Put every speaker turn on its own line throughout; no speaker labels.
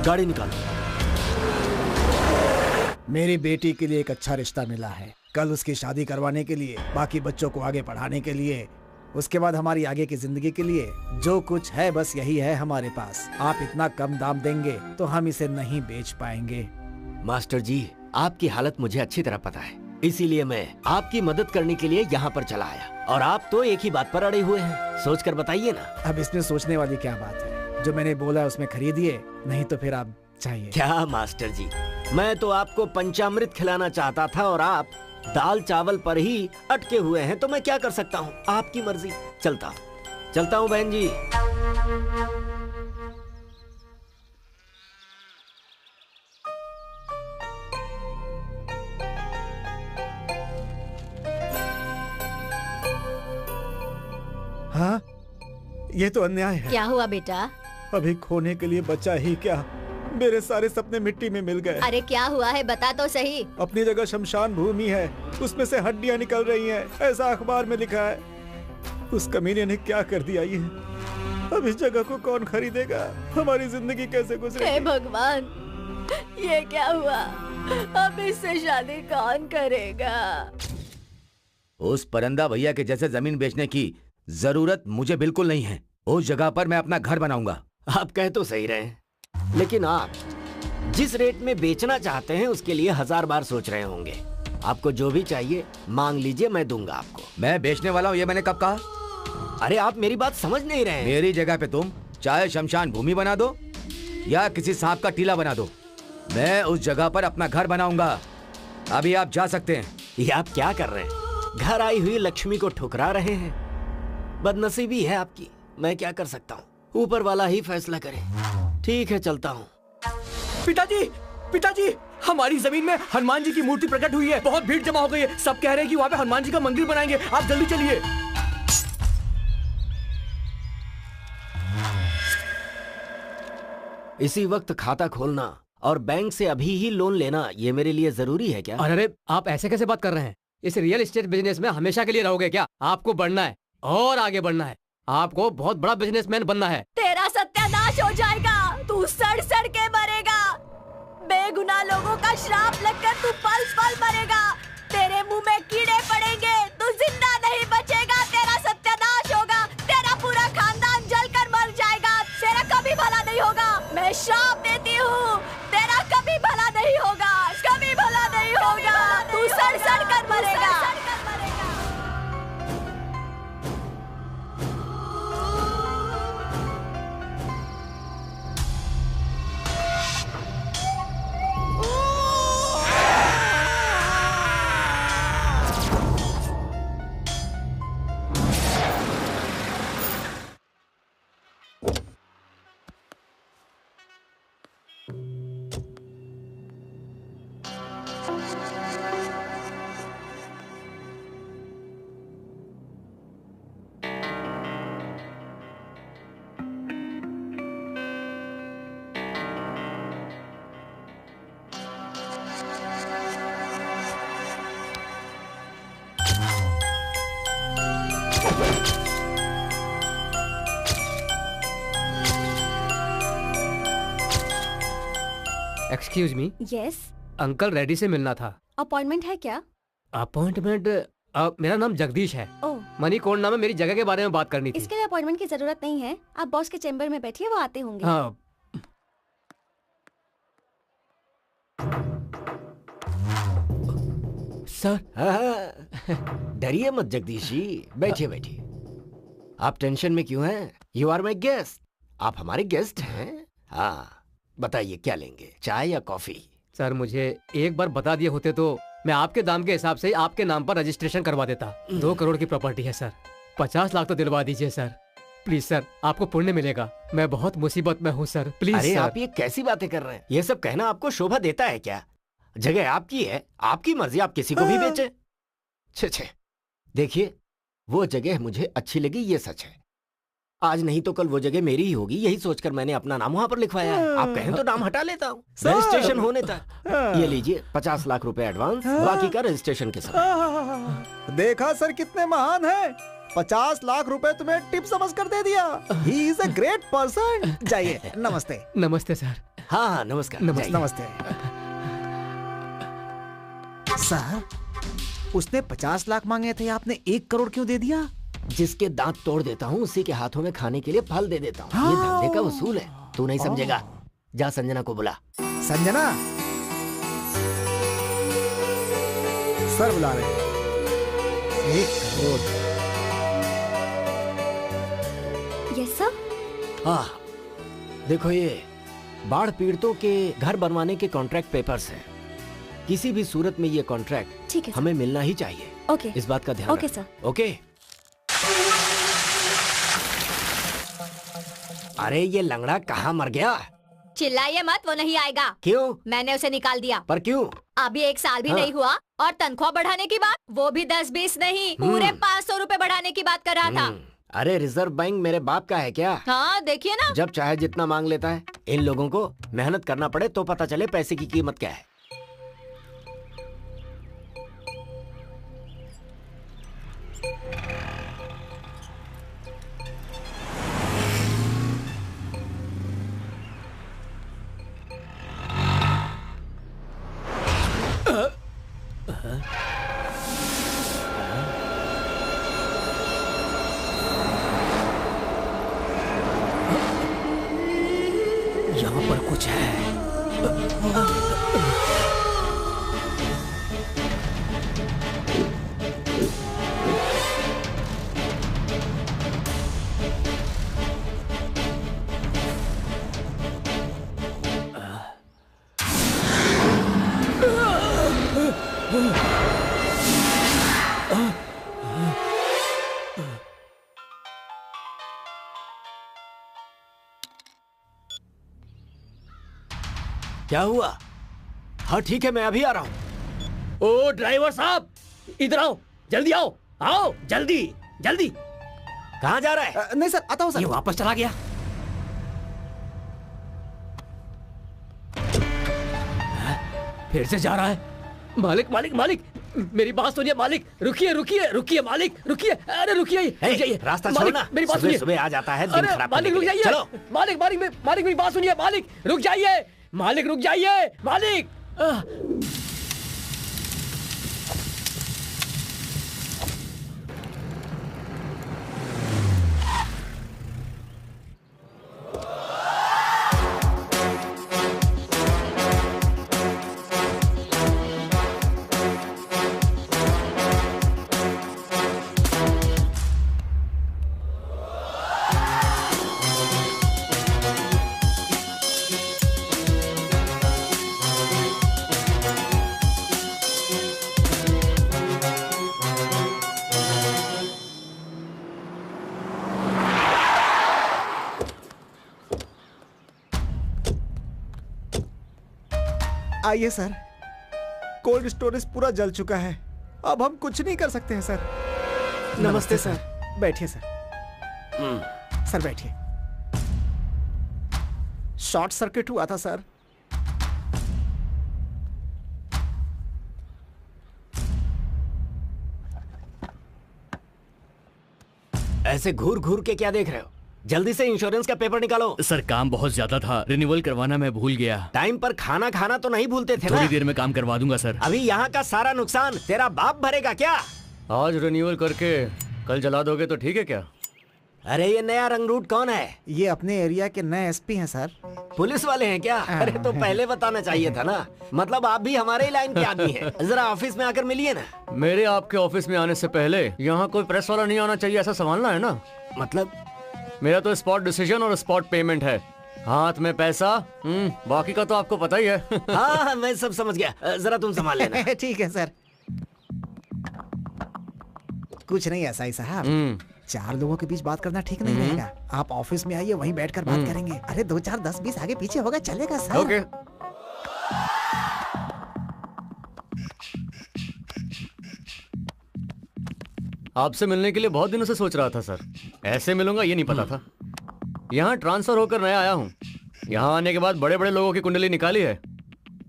गाड़ी निकालो।
मेरी बेटी के लिए एक अच्छा रिश्ता मिला है। कल उसकी शादी करवाने के लिए, बाकी बच्चों को आगे पढ़ाने के लिए, उसके बाद हमारी आगे की जिंदगी के लिए जो कुछ है बस यही है हमारे पास। आप इतना कम दाम देंगे तो हम इसे नहीं बेच पाएंगे।
मास्टर जी, आपकी हालत मुझे अच्छी तरह पता है, इसीलिए मैं आपकी मदद करने के लिए यहाँ पर चला आया। और आप तो एक ही बात पर अड़े हुए हैं, सोच कर बताइए ना।
अब इसमें सोचने वाली क्या बात है? जो मैंने बोला उसमें खरीदिए, नहीं तो फिर आप चाहिए।
क्या मास्टर जी, मैं तो आपको पंचामृत खिलाना चाहता था और आप दाल चावल पर ही अटके हुए हैं, तो मैं क्या कर सकता हूँ? आपकी मर्जी। चलता हूँ बहन जी।
हाँ, ये तो अन्याय है।
क्या हुआ बेटा?
अभी खोने के लिए बचा ही क्या, मेरे सारे सपने मिट्टी में मिल गए।
अरे क्या हुआ है, बता तो सही।
अपनी जगह शमशान भूमि है, उसमें से हड्डियां निकल रही हैं, ऐसा अखबार में लिखा है। उस कमीने ने क्या कर दिया ये? अब इस जगह को कौन खरीदेगा? हमारी जिंदगी कैसे गुजरेगी?
हे भगवान, ये क्या हुआ? अब इससे शादी कौन करेगा?
उस परंदा भैया के जैसे जमीन बेचने की जरूरत मुझे बिल्कुल नहीं है। उस जगह पर मैं अपना घर बनाऊंगा।
आप कह तो सही रहे हैं, लेकिन आप जिस रेट में बेचना चाहते हैं उसके लिए 1000 बार सोच रहे होंगे। आपको जो भी चाहिए मांग लीजिए, मैं दूंगा आपको।
मैं बेचने वाला हूँ ये मैंने कब कहा?
अरे आप मेरी बात समझ नहीं रहे हैं।
मेरी जगह पे तुम चाहे शमशान भूमि बना दो या किसी सांप का टीला बना दो, मैं उस जगह पर अपना घर बनाऊंगा। अभी आप जा सकते हैं।
ये आप क्या कर रहे हैं? घर आई हुई लक्ष्मी को ठुकरा रहे हैं। बदनसीबी है आपकी, मैं क्या कर सकता हूँ? ऊपर वाला ही फैसला करे। ठीक है, चलता हूँ।
पिताजी, हमारी जमीन में हनुमान जी की मूर्ति प्रकट हुई है। बहुत भीड़ जमा हो गई है। सब कह रहे हैं कि वहाँ पे हनुमान जी का मंदिर बनाएंगे। आप जल्दी चलिए।
इसी वक्त खाता खोलना और बैंक से अभी ही लोन लेना, ये मेरे लिए जरूरी है क्या?
अरे आप ऐसे कैसे बात कर रहे हैं? इस रियल एस्टेट बिजनेस में हमेशा के लिए रहोगे क्या? आपको बढ़ना है और आगे बढ़ना है। आपको बहुत बड़ा बिजनेसमैन बनना है।
तेरा सत्यानाश हो जाएगा, तू सड़ सड़ के मरेगा। बेगुनाह लोगों का श्राप लगकर तू पल पल मरेगा। तेरे मुंह में कीड़े पड़ेंगे, तू जिंदा नहीं बचेगा। तेरा सत्यानाश होगा, तेरा पूरा खानदान जलकर मर जाएगा। तेरा कभी भला नहीं होगा। मैं श्राप देती हूँ, तेरा कभी भला नहीं होगा, कभी भला नहीं होगा। तू सड़ सड़ कर मरेगा।
Excuse me.
Yes.
Uncle Reddy से मिलना था।
अपॉइंटमेंट है क्या?
अपॉइंटमेंट? मेरा नाम जगदीश है।
ओह,
मनी कोड नाम है। मेरी जगह के बारे में बात करनी थी।
इसके लिए अपॉइंटमेंट की जरूरत नहीं है। आप बॉस के चेम्बर में बैठिए, वो आते होंगे।
हाँ।
सर डरिए मत जगदीश जी, बैठिए बैठिए। आप टेंशन में क्यों हैं? You are my guest. आप हमारे गेस्ट हैं। हाँ बताइए क्या लेंगे, चाय या कॉफी?
सर मुझे एक बार बता दिए होते तो मैं आपके दाम के हिसाब से आपके नाम पर रजिस्ट्रेशन करवा देता। 2 करोड़ की प्रॉपर्टी है सर। 50 लाख तो दिलवा दीजिए सर, प्लीज सर। आपको पुण्य मिलेगा। मैं बहुत मुसीबत में हूँ सर, प्लीज।
अरे
सर।
आप ये कैसी बातें कर रहे हैं? ये सब कहना आपको शोभा देता है क्या? जगह आपकी है, आपकी मर्जी, आप किसी को भी बेचे। छे छे। देखिए वो जगह मुझे अच्छी लगी, ये सच है, आज नहीं तो कल वो जगह मेरी ही होगी, यही सोचकर मैंने अपना नाम वहाँ पर लिखवाया है। आप कहें तो नाम हटा लेता हूँ रजिस्ट्रेशन होने तक। ये लीजिए 50 लाख रुपए एडवांस, बाकी का रजिस्ट्रेशन के समय।
देखा सर कितने महान हैं। 50 लाख रुपए तुम्हें टिप समझ कर दे दिया। He is a great person. जाइए। नमस्ते।
नमस्ते सर।
हाँ हाँ नमस्कार।
नमस्ते।
नमस्ते सर, उसने 50 लाख मांगे थे, आपने 1 करोड़ क्यों दे दिया?
जिसके दांत तोड़ देता हूँ उसी के हाथों में खाने के लिए फल दे देता हूँ। ये धंधे का वसूल है, तू नहीं समझेगा। जा संजना को बुला।
संजना सर बुला रहे हैं। 1 करोड़।
Yes sir.
हाँ देखो, ये बाढ़ पीड़ितों के घर बनवाने के कॉन्ट्रैक्ट पेपर्स हैं। किसी भी सूरत में ये कॉन्ट्रैक्ट
ठीक है
हमें मिलना ही चाहिए।
ओके।
इस बात का ध्यान
ओके
रखना।
सर।
ओके। अरे ये लंगड़ा कहाँ मर गया?
चिल्लाइए मत, वो नहीं आएगा।
क्यों?
मैंने उसे निकाल दिया।
पर क्यों?
अभी 1 साल भी
हाँ।
नहीं हुआ और तनख्वाह बढ़ाने की बात, वो भी 10-20 नहीं, पूरे 500 रुपए बढ़ाने की बात कर रहा था।
अरे रिजर्व बैंक मेरे बाप का है क्या?
हाँ देखिए ना।
जब चाहे जितना मांग लेता है। इन लोगों को मेहनत करना पड़े तो पता चले पैसे की कीमत क्या है। यहाँ पर कुछ है। क्या हुआ? हाँ ठीक है, मैं अभी आ रहा हूँ।
ओ ड्राइवर साहब, इधर आओ, जल्दी आओ, आओ जल्दी जल्दी।
कहाँ जा रहा है?
नहीं सर, आता हूँ
ये
सर।
वापस चला गया। फिर से जा रहा है। मालिक मालिक मालिक, मेरी बात सुनिए मालिक। रुकिए रुकिए रुकिए मालिक, रुकिए। अरे रुकिए, रुक जाइए।
रास्ता
मालिक,
छोड़ना।
मेरी बात
सुबह
सुनिए।
सुबह आ जाता है दिन
अरे
खराब
मालिक
करने
रुक
के लिए।
जाइए।
चलो।
मालिक मालिक मालिक मेरी बात सुनिए। मालिक रुक जाइए, मालिक रुक जाइए, मालिक।
आइए सर, कोल्ड स्टोरेज पूरा जल चुका है, अब हम कुछ नहीं कर सकते हैं सर।
नमस्ते सर।
बैठिए सर। सर बैठिए। शॉर्ट सर्किट हुआ था सर।
ऐसे घूर घूर के क्या देख रहे हो? जल्दी से इंश्योरेंस का पेपर निकालो।
सर काम बहुत ज्यादा था, रिन्यूअल करवाना मैं भूल गया।
टाइम पर खाना खाना तो नहीं भूलते थे ना?
थोड़ी देर में काम करवा दूंगा सर।
अभी यहाँ का सारा नुकसान तेरा बाप भरेगा क्या?
आज रिन्यूअल करके कल जला दोगे तो ठीक है क्या?
अरे ये नया रंग रूट कौन है?
ये अपने एरिया के नए एसपी हैं सर।
पुलिस वाले हैं क्या? अरे तो पहले बताना चाहिए था ना। मतलब आप भी हमारे ही लाइन के आदमी हैं। जरा ऑफिस में आकर मिलिए ना।
मेरे आपके ऑफिस में आने से पहले यहाँ कोई प्रेस वाला नहीं आना चाहिए, ऐसा संभालना है ना?
मतलब
मेरा तो स्पॉट डिसीजन और स्पॉट पेमेंट है। हाथ में पैसा, बाकी का तो आपको पता ही है।
हाँ मैं सब समझ गया। जरा तुम संभाल लेना।
ठीक है सर। कुछ नहीं ऐसा ही साहब, 4 लोगों के बीच बात करना ठीक नहीं रहेगा। आप ऑफिस में आइए, वहीं बैठकर बात करेंगे। अरे 2 4 10 20 आगे पीछे होगा, चलेगा सर।
ओके। आपसे मिलने के लिए बहुत दिनों से सोच रहा था सर। ऐसे मिलूंगा ये नहीं पता था। यहाँ ट्रांसफर होकर नया आया हूँ। यहाँ आने के बाद बड़े बड़े लोगों की कुंडली निकाली है।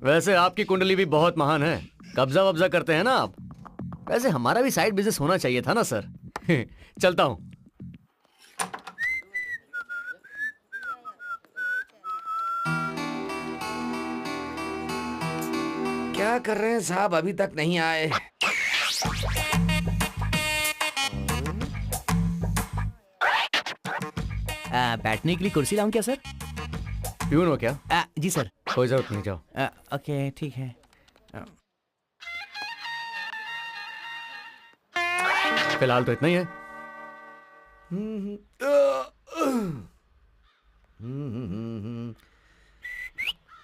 वैसे आपकी कुंडली भी बहुत महान है। कब्जा वब्जा करते हैं ना आप। वैसे हमारा भी साइड बिजनेस होना चाहिए था ना सर। चलता हूँ।
क्या कर रहे हैं साहब, अभी तक नहीं आए।
बैठने के लिए कुर्सी लाऊं क्या सर?
प्यून हो क्या?
जी सर।
कोई जरूरत नहीं, जाओ।
ओके ठीक है।
फिलहाल तो इतना ही है।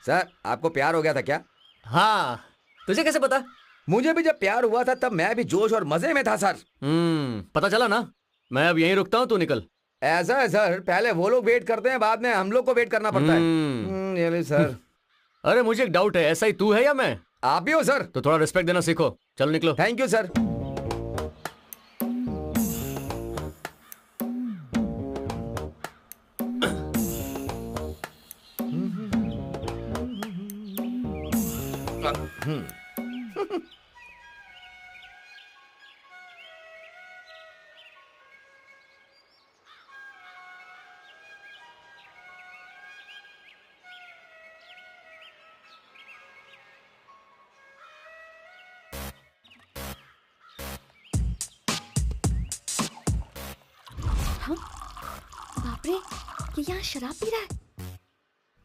सर आपको प्यार हो गया था क्या?
हाँ, तुझे कैसे पता?
मुझे भी जब प्यार हुआ था तब मैं भी जोश और मजे में था सर।
पता चला ना। मैं अब यहीं रुकता हूँ, तू निकल।
ऐसा है सर, पहले वो लोग वेट करते हैं, बाद में हम लोग को वेट करना पड़ता है। ये ली सर।
अरे मुझे एक डाउट है, ऐसा ही तू है या मैं?
आप भी हो सर।
तो थोड़ा रिस्पेक्ट देना सीखो। चलो निकलो।
Thank you sir.
बाप रे, ये यहाँ शराब पी रहा है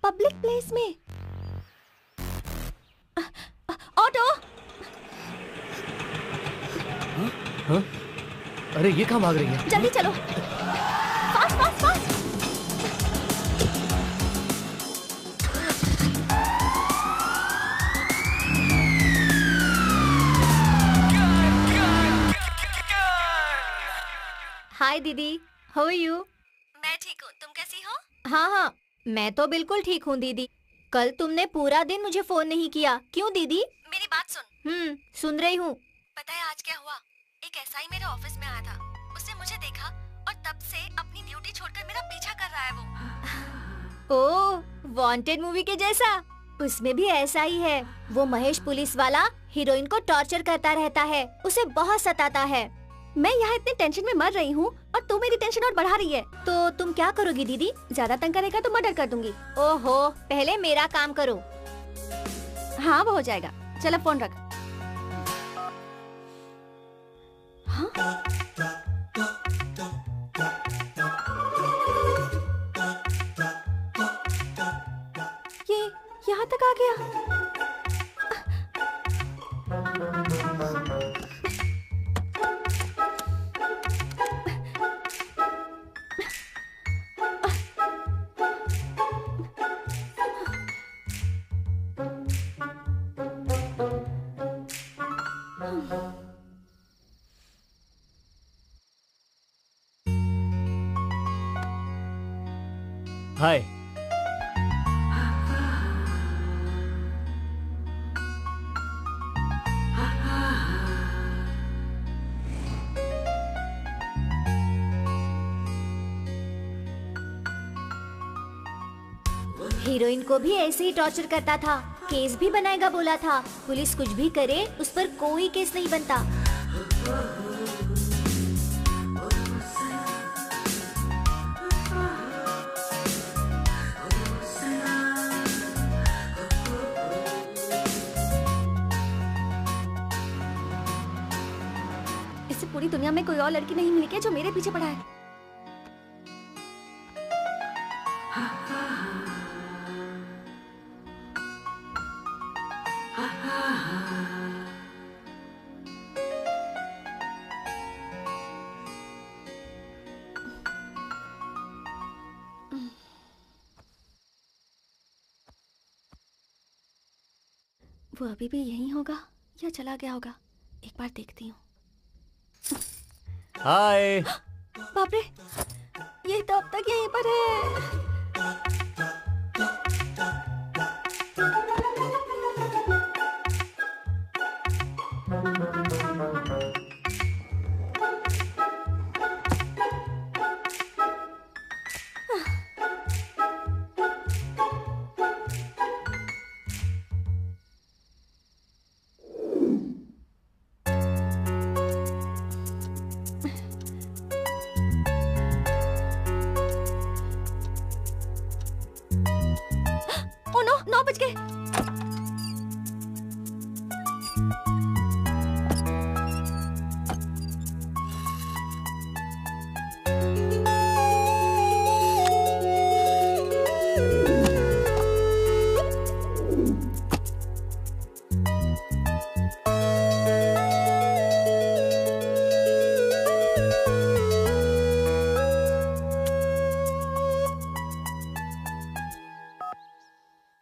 पब्लिक प्लेस में। ऑटो।
हाँ? अरे ये कहाँ भाग रही है?
जल्दी चलो, फास्ट फास्ट फास्ट। हाय दीदी, हाउ आर यू? मैं ठीक हूँ, तुम कैसी हो? हाँ हाँ, मैं तो बिल्कुल ठीक हूँ दीदी। कल तुमने पूरा दिन मुझे फोन नहीं किया, क्यों दीदी? मेरी बात सुन। सुन रही हूँ। पता है आज क्या हुआ? एक एसआई मेरे ऑफिस में आया था। उसने मुझे देखा और तब से अपनी ड्यूटी छोड़कर मेरा पीछा कर रहा है वो। ओह, वांटेड मूवी के जैसा। उसमें भी ऐसा ही है। वो महेश पुलिस वाला हीरोइन को टॉर्चर करता रहता है, उसे बहुत सताता है। मैं यहाँ इतने टेंशन में मर रही हूँ और तू मेरी टेंशन और बढ़ा रही है। तो तुम क्या करोगी दीदी? ज्यादा तंग करेगा तो मर्डर कर दूंगी। ओहो, पहले मेरा काम करो। हाँ वो हो जाएगा। चलो फोन रख। हाँ? ये यहाँ तक आ गया।
हाय।
हीरोइन को भी ऐसे ही टॉर्चर करता था, केस भी बनाएगा बोला था। पुलिस कुछ भी करे उस पर कोई केस नहीं बनता। इससे पूरी दुनिया में कोई और लड़की नहीं मिली क्या जो मेरे पीछे पड़ा है? वो अभी भी यहीं होगा या चला गया होगा? एक बार देखती हूँ।
हाय।
बाप रे, ये तो अब तक यहीं पर है।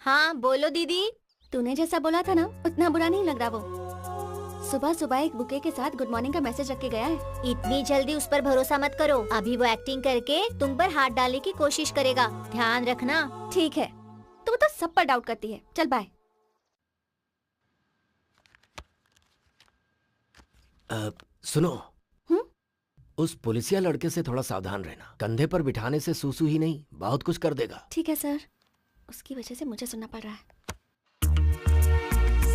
हाँ बोलो दीदी।
तूने जैसा बोला था ना उतना बुरा नहीं लग रहा वो। सुबह सुबह एक बुके के साथ गुड मॉर्निंग का मैसेज रख के गया है।
इतनी जल्दी उस पर भरोसा मत करो, अभी वो एक्टिंग करके तुम पर हाथ डालने की कोशिश करेगा, ध्यान रखना।
ठीक है, तू तो सब पर डाउट करती है। चल बाय।
सुनो,
हम्म?
उस पुलिसिया लड़के से थोड़ा सावधान रहना। कंधे पर बिठाने से सूसू ही नहीं, बहुत कुछ कर देगा।
ठीक है सर, उसकी वजह से मुझे सुनना पड़ रहा है।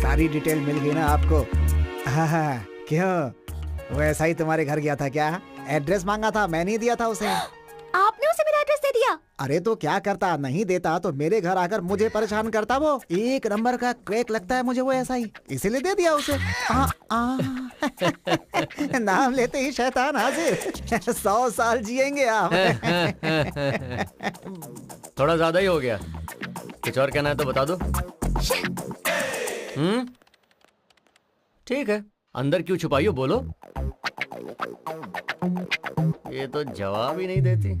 सारी डिटेल मिल गई ना आपको? हाँ, क्यों वो ऐसा ही तुम्हारे घर गया था क्या? एड्रेस मांगा था, मैं नहीं दिया था उसे।
आपने उसे मेरा एड्रेस दे दिया?
अरे तो क्या करता, नहीं देता तो मेरे घर आकर मुझे परेशान करता। वो एक नंबर का क्रैक लगता है मुझे वो ऐसा ही, इसीलिए दे दिया उसे। नाम लेते ही शैतान हाजिर। 100 साल जिएंगे आप।
थोड़ा ज्यादा ही हो गया। कुछ और कहना है तो बता दो। ठीक है, अंदर क्यों छुपाई हो, बोलो। ये तो जवाब ही नहीं देती।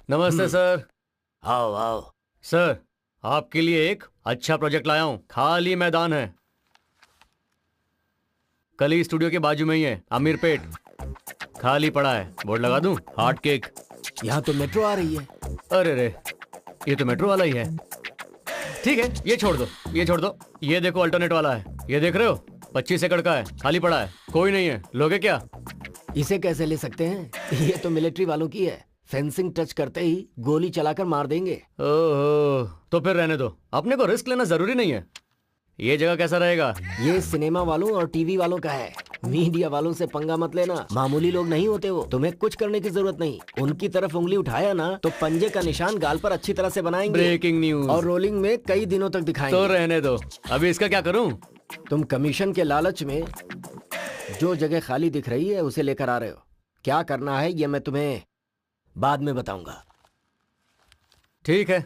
नमस्ते सर।
आओ आओ।
सर, आपके लिए एक अच्छा प्रोजेक्ट लाया हूं। खाली मैदान है, कली स्टूडियो के बाजू में ही है, अमीरपेट। खाली पड़ा है, बोर्ड लगा दूं? Heart cake.
यहाँ तो मेट्रो आ रही है।
अरे रे, ये तो मेट्रो वाला ही है। ठीक है, ये छोड़ दो, ये छोड़ दो। ये देखो अल्टरनेट वाला है, ये देख रहे हो? 25 एकड़ का है, खाली पड़ा है, कोई नहीं है। लोगे क्या?
इसे कैसे ले सकते हैं? ये तो मिलिट्री वालों की है। फेंसिंग टच करते ही गोली चलाकर मार देंगे।
ओहो, तो फिर रहने दो, अपने को रिस्क लेना जरूरी नहीं है। ये जगह कैसा रहेगा?
ये सिनेमा वालों और टीवी वालों का है। मीडिया वालों से पंगा मत लेना, मामूली लोग नहीं होते वो। तुम्हें कुछ करने की जरूरत नहीं। उनकी तरफ उंगली उठाया ना तो पंजे का निशान गाल पर अच्छी तरह से बनाएंगे।
Breaking news.
और रोलिंग में कई दिनों तक दिखाएंगे।
तो रहने दो, अभी इसका क्या करूं?
तुम कमीशन के लालच में जो जगह खाली दिख रही है उसे लेकर आ रहे हो। क्या करना है ये मैं तुम्हें बाद में बताऊंगा।
ठीक है।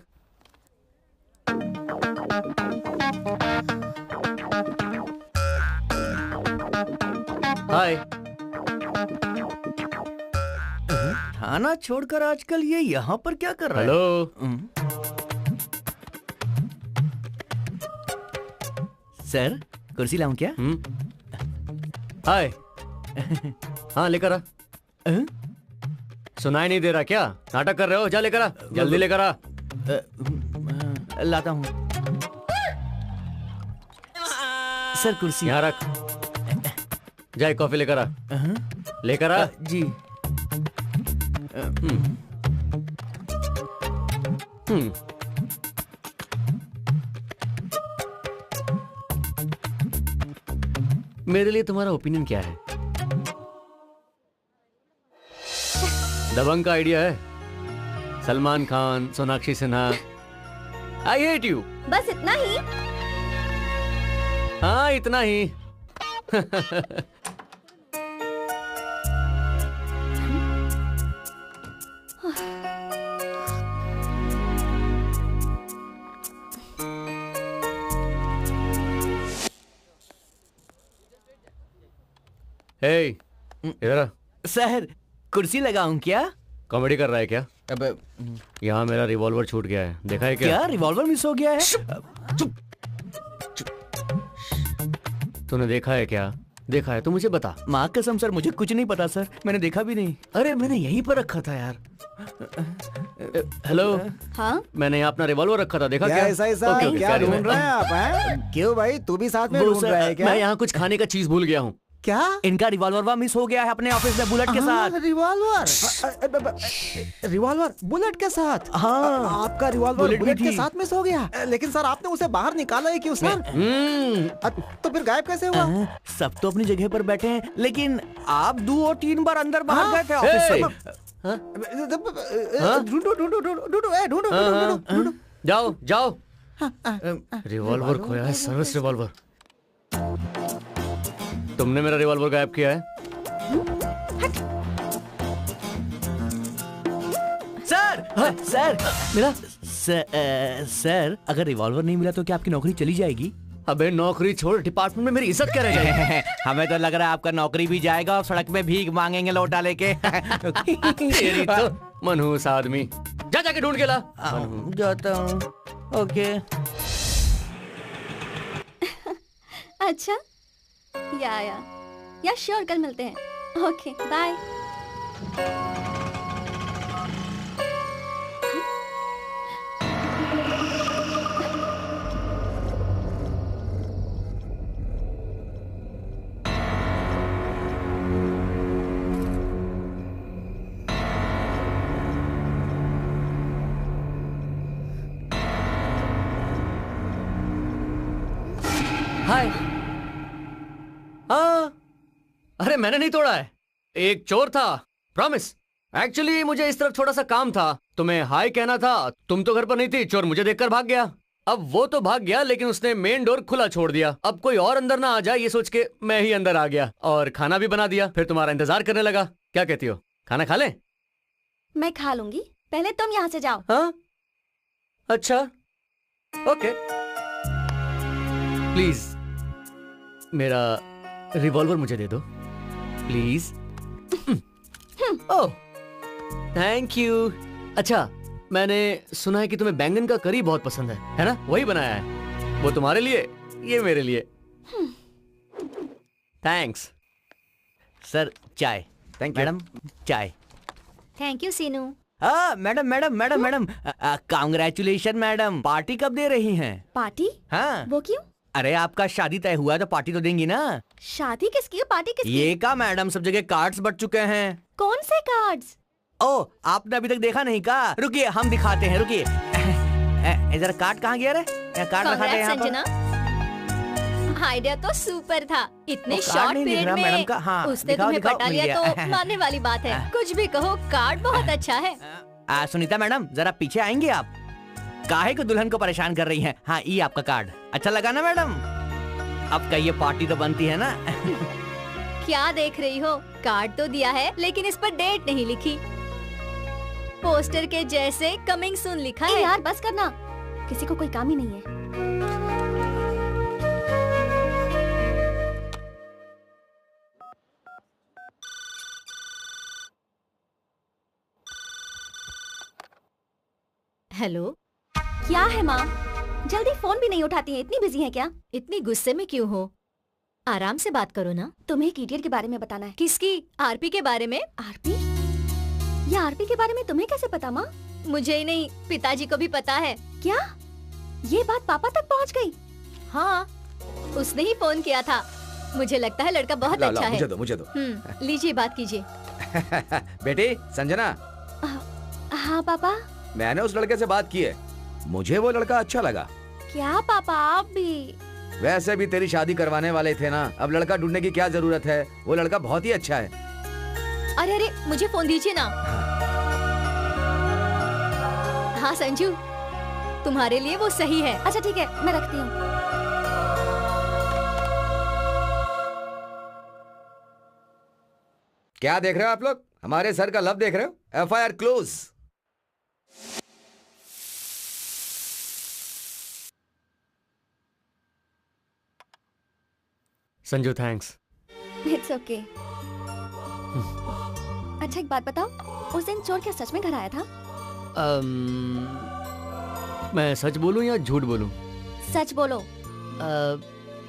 हाय।
थाना छोड़कर आजकल ये यहाँ पर क्या कर रहा है?
हेलो।
सर, कुर्सी लाऊं क्या?
हाय। हाँ, लेकर आ। सुनाई नहीं दे रहा क्या? नाटक कर रहे हो? जा लेकर आ, जल्दी लेकर आ।
लाता हूँ। सर, कुर्सी
यहाँ रख। जाए कॉफी लेकर आ। लेकर आ।
जी।
मेरे लिए तुम्हारा ओपिनियन क्या है? दबंग का आइडिया है? Salman Khan, Sonakshi Sinha. I hate you.
बस इतना ही?
हाँ, इतना ही। हे, इधर आ।
सर, कुर्सी लगाऊं क्या?
कॉमेडी कर रहा है क्या?
अब
यहाँ मेरा रिवॉल्वर छूट गया है, देखा है क्या?
क्या रिवॉल्वर मिस हो गया है?
तूने देखा है क्या? देखा है तो मुझे बता।
माँ कसम सर, मुझे कुछ नहीं पता सर, मैंने देखा भी नहीं।
अरे मैंने यहीं पर रखा था यार। हेलो।
हाँ?
मैंने यहाँ अपना रिवॉल्वर रखा था, देखा क्या?
ऐसा ऐसा
ओके, ओके,
क्या
carry on।
ढूंढ रहे हैं आप? हैं? क्यों भाई, तू भी साथ में
वो
ढूंढ
सर,
रहा है क्या?
मैं यहाँ कुछ खाने का चीज भूल गया हूँ।
क्या?
इनका रिवॉल्वर मिस हो गया है अपने ऑफिस में बुलेट के साथ।
रिवॉल्वर? रिवॉल्वर बुलेट के साथ?
हाँ।
आपका रिवॉल्वर बुलेट के साथ मिस हो गया? लेकिन सर आपने उसे बाहर निकाला है क्यों सर? तो फिर गायब कैसे हुआ?
सब तो अपनी जगह पर बैठे हैं, लेकिन आप 2 और 3 बार अंदर बाहर गए थे ऑफिस से।
ढूंढो ढूंढो ढूंढो ढूंढो ढूंढो ढूंढो।
जाओ जाओ। रिवॉल्वर खोया है, सर्विस रिवॉल्वर। तुमने मेरा रिवॉल्वर गायब किया है?
सर, सर, मिला? सर, अगर रिवॉल्वर नहीं मिला तो क्या आपकी नौकरी चली जाएगी?
अबे नौकरी छोड़, डिपार्टमेंट में मेरी इज्जत क्या रह जाएगी?
हमें तो लग रहा है आपका नौकरी भी जाएगा और सड़क में भीख मांगेंगे लौटा लेके।
तेरी तो मनहूस आदमी। जा जाके ढूंढ के ला।
जाता हूँ। ओके।
अच्छा, या श्योर, कल मिलते हैं। Okay, bye.
हाय। हाँ, अरे मैंने नहीं तोड़ा है, एक चोर था, प्रॉमिस। एक्चुअली मुझे इस तरफ थोड़ा सा काम था, तुम्हें हाय कहना था, तुम तो घर पर नहीं थी, चोर मुझे देखकर भाग गया। अब वो तो भाग गया, लेकिन उसने मेन डोर खुला छोड़ दिया। अब कोई और अंदर ना आ जाए ये सोच के मैं ही अंदर आ गया और खाना भी बना दिया, फिर तुम्हारा इंतजार करने लगा। क्या कहती हो, खाना खा लें?
मैं खा लूंगी, पहले तुम यहाँ से जाओ।
हाँ, अच्छा, ओके। प्लीज मेरा रिवॉल्वर मुझे दे दो, प्लीज। Oh, thank you. अच्छा, मैंने सुना है कि तुम्हें बैंगन का करी बहुत पसंद है ना? वही बनाया है, वो तुम्हारे लिए, ये मेरे लिए। थैंक्स।
सर चाय।
थैंक यू
मैडम चाय।
थैंक यू सीनू।
हाँ madam madam madam madam, congratulation madam. Party कब दे रही हैं?
पार्टी?
हाँ।
वो क्यों?
अरे आपका शादी तय हुआ है तो पार्टी तो देंगी ना।
शादी किसकी, पार्टी किसकी?
ये का मैडम, सब जगह कार्ड्स बट चुके हैं।
कौन से कार्ड्स?
ओ, आपने अभी तक देखा नहीं का? रुकिए हम दिखाते हैं, रुकिए। इधर कार्ड कहाँ गया रे? कार्ड रखा है यहाँ पर।
आइडिया तो सुपर था, इतने
वो कार्ड
शॉर्ट
नहीं दिख
पीरियड
रहा मैडम
में
का। हाँ,
उसने
दिखाओ,
तुम्हें
दिखाओ,
पटा
मिल
लिया
गया।
तो मानने वाली बात है। कुछ भी कहो, कार्ड बहुत अच्छा है।
सुनीता मैडम जरा पीछे आएंगे आप? काहे को दुल्हन को परेशान कर रही हैं? हाँ, ये आपका कार्ड अच्छा लगा ना मैडम? अब का ये पार्टी तो बनती है ना।
क्या देख रही हो, कार्ड तो दिया है लेकिन इस पर डेट नहीं लिखी। पोस्टर के जैसे कमिंग सून लिखा है।
यार बस करना, किसी को कोई काम ही नहीं है।
हेलो,
क्या है माँ, जल्दी फोन भी नहीं उठाती है, इतनी बिजी है क्या?
इतनी गुस्से में क्यों हो? आराम से बात करो ना।
तुम्हें एक इडियट के बारे में बताना है।
किसकी? आरपी के बारे में?
आरपी? ये आरपी के बारे में तुम्हें कैसे पता माँ?
मुझे ही नहीं, पिताजी को भी पता है।
क्या ये बात पापा तक पहुँच गई?
हाँ, उसने ही फोन किया था। मुझे लगता है लड़का बहुत अच्छा है।
मुझे दो।
लीजिए, बात कीजिए।
बेटी संजना,
हाँ पापा।
मैंने उस लड़के से बात की है, मुझे वो लड़का अच्छा लगा।
क्या पापा, आप भी?
वैसे भी तेरी शादी करवाने वाले थे ना, अब लड़का ढूंढने की क्या जरूरत है, वो लड़का बहुत ही अच्छा है।
अरे अरे, मुझे फोन दीजिए ना। हाँ संजू, तुम्हारे लिए वो सही है।
अच्छा ठीक है, मैं रखती हूँ।
क्या देख रहे हो आप लोग? हमारे सर का लव देख रहे हो? FIR close.
Sanju thanks.
It's okay. अच्छा एक बात बताओ, उस दिन चोर क्या सच में घर आया था?
मैं सच बोलूं या झूठ बोलूं?
सच बोलो।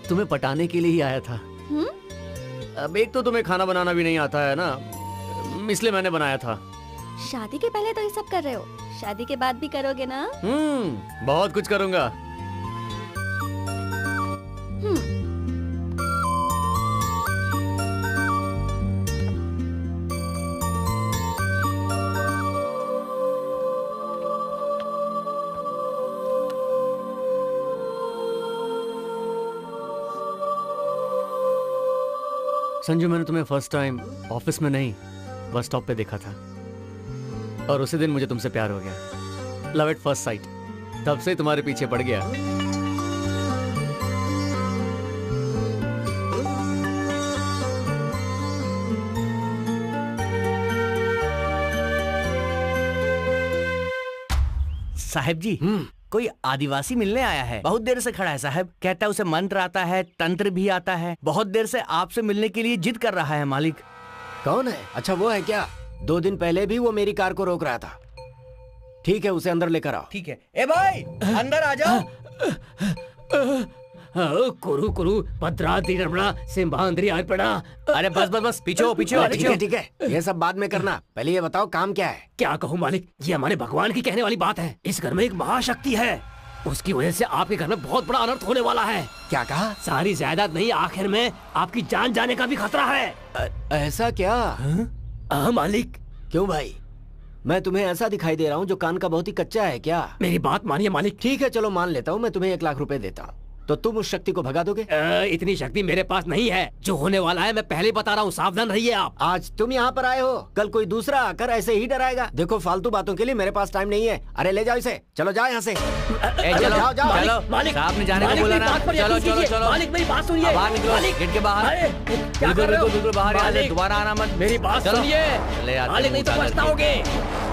तुम्हें पटाने के लिए ही आया था। अब एक तो तुम्हें खाना बनाना भी नहीं आता है ना, इसलिए मैंने बनाया था।
शादी के पहले तो ये सब कर रहे हो, शादी के बाद भी करोगे ना?
बहुत कुछ करूंगा। संजू, मैंने तुम्हें फर्स्ट टाइम ऑफिस में नहीं, बस स्टॉप पे देखा था और उसी दिन मुझे तुमसे प्यार हो गया। Love at first sight. तब से तुम्हारे पीछे पड़ गया।
साहब जी, कोई आदिवासी मिलने आया है, बहुत देर से खड़ा है साहब। कहता है उसे मंत्र आता है, तंत्र भी आता है, बहुत देर से आपसे मिलने के लिए जिद कर रहा है मालिक।
कौन है? अच्छा वो है क्या? 2 दिन पहले भी वो मेरी कार को रोक रहा था। ठीक है, उसे अंदर लेकर आओ।
ठीक है। ए भाई, अंदर आ जाओ।
कुरु कुरु भद्राद्रि रमणा सिंहाद्रि आय पड़ा।
अरे बस बस बस, पीछे हो पीछे हो
ठीक
पीछे
है
हो।
ठीक है, ये सब बाद में करना, पहले ये बताओ काम क्या है।
क्या कहूँ मालिक, ये हमारे भगवान की कहने वाली बात है। इस घर में एक महाशक्ति है, उसकी वजह से आपके घर में बहुत बड़ा अनर्थ होने वाला है।
क्या कहा?
सारी जायदाद नहीं, आखिर में आपकी जान जाने का भी खतरा है।
ऐसा क्या?
हाँ मालिक।
क्यों भाई, मैं तुम्हें ऐसा दिखाई दे रहा हूँ जो कान का बहुत ही कच्चा है क्या?
मेरी बात मानिए मालिक।
ठीक है चलो मान लेता हूँ, मैं तुम्हें 1 लाख रुपए देता हूँ, तो तुम उस शक्ति को भगा दोगे?
इतनी शक्ति मेरे पास नहीं है। जो होने वाला है मैं पहले बता रहा हूँ, सावधान रहिए आप।
आज तुम यहाँ पर आए हो, कल कोई दूसरा आकर ऐसे ही डराएगा। देखो फालतू बातों के लिए मेरे पास टाइम नहीं है। अरे ले जाओ इसे, चलो जाओ यहाँ से।
चलो
जाओ जाओ।
चलो,
मालिक,
साहब ने जाने को
मालिक,
बोला
मेरी
ना।
बात पर
चलो
यकीन
चलो
कीजिए।
चलो,
मालिक मेरी बात सुनिए।
बाहर निकलो,
मालिक,
गेट के बाहर।
अरे, क्या
बिल्कुल
कर रहे हो?
बिल्कुल बिल्कुल बाहर, यहाँ से
मालिक,
दोबारा आना मत।
मेरी बात
चलो।
सुनिए
चले आते
मालिक,
हैं
नहीं तो
उतार
पछताओगे।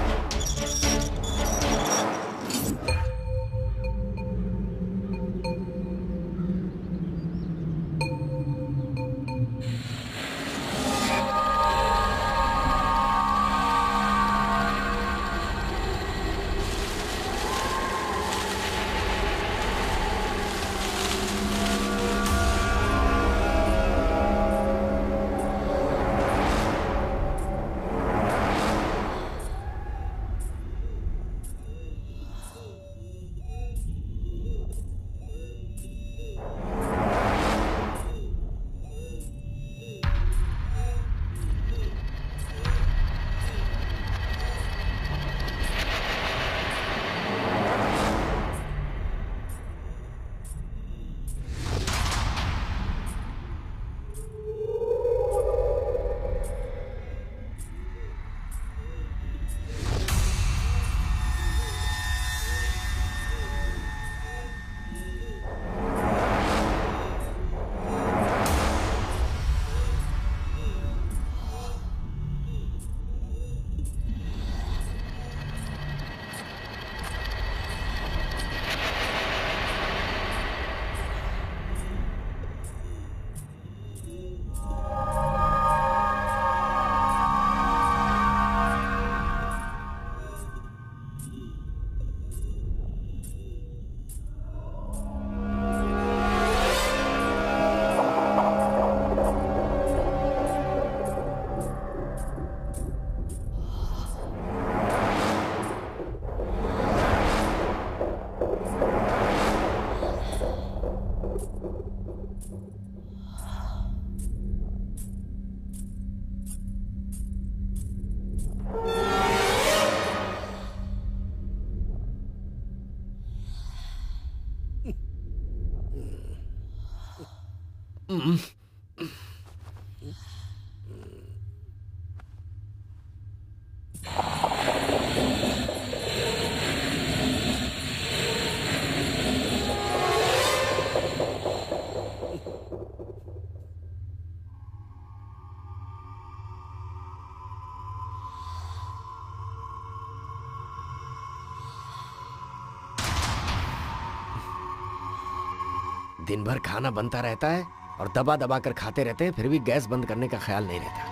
दिन भर खाना बनता रहता है और दबा दबा कर खाते रहते हैं, फिर भी गैस बंद करने का ख्याल नहीं रहता।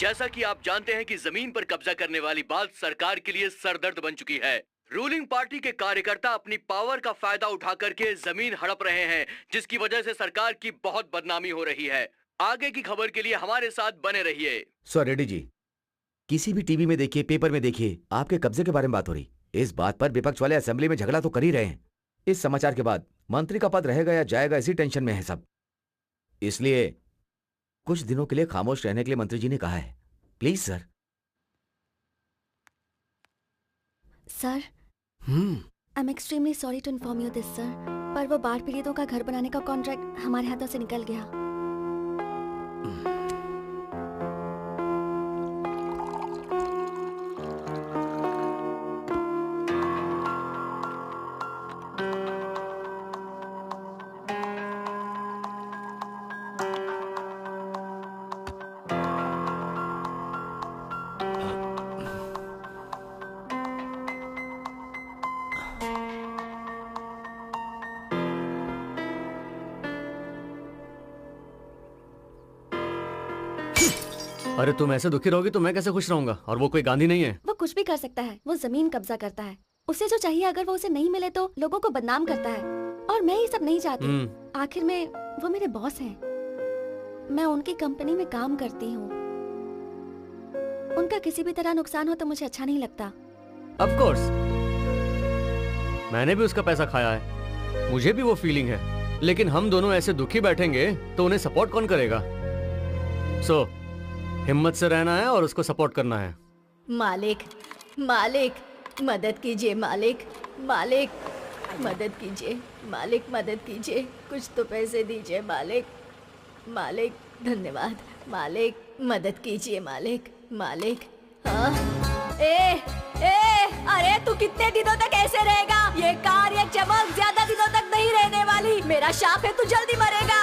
जैसा कि आप जानते हैं कि जमीन पर कब्जा करने वाली बात सरकार के लिए सरदर्द बन चुकी है। रूलिंग पार्टी के कार्यकर्ता अपनी पावर का फायदा उठा करके जमीन हड़प रहे हैं, जिसकी वजह से सरकार की बहुत बदनामी हो रही है। आगे की खबर के लिए हमारे साथ बने रहिए।
सो रेड्डी जी, किसी भी टीवी में देखिए, पेपर में देखिए, आपके कब्जे के बारे में बात हो रही। इस बात पर विपक्ष वाले असेंबली में झगड़ा तो कर ही रहे हैं। इस समाचार के बाद मंत्री का पद रहेगा या जाएगा, इसी टेंशन में है सब। इसलिए कुछ दिनों के लिए खामोश रहने के लिए मंत्री जी ने कहा है। Please sir.
Sir, I am extremely sorry to inform you this sir, पर वो बाढ़ पीड़ितों का घर बनाने का कॉन्ट्रैक्ट हमारे हाथों से निकल गया।
अरे तुम ऐसे दुखी रहोगी तो मैं कैसे खुश रहूंगा? और वो कोई गांधी नहीं है।
वो कुछ भी कर सकता है, वो जमीन कब्जा करता है। उसे जो चाहिए अगर वो उसे नहीं मिले तो लोगों को बदनाम करता है, और मैं ये सब नहीं चाहती। आखिर में वो मेरे बॉस हैं, मैं उनकी कंपनी में काम करती हूँ। उनका किसी भी तरह नुकसान हो तो मुझे अच्छा नहीं लगता।
ऑफ कोर्स, मैंने भी उसका पैसा खाया है, मुझे भी वो फीलिंग है। लेकिन हम दोनों ऐसे दुखी बैठेंगे तो उन्हें सपोर्ट कौन करेगा? सो हिम्मत से रहना है और उसको सपोर्ट करना है।
मालिक, मालिक मदद कीजिए, मालिक, मालिक मदद कीजिए, मालिक मदद कीजिए, कुछ तो पैसे दीजिए मालिक, मालिक धन्यवाद, मालिक मदद कीजिए, मालिक, मालिक। हाँ, अरे तू कितने दिनों तक ऐसे रहेगा? ये कार, ये चमक ज्यादा दिनों तक नहीं रहने वाली। मेरा शाप है, तू जल्दी मरेगा।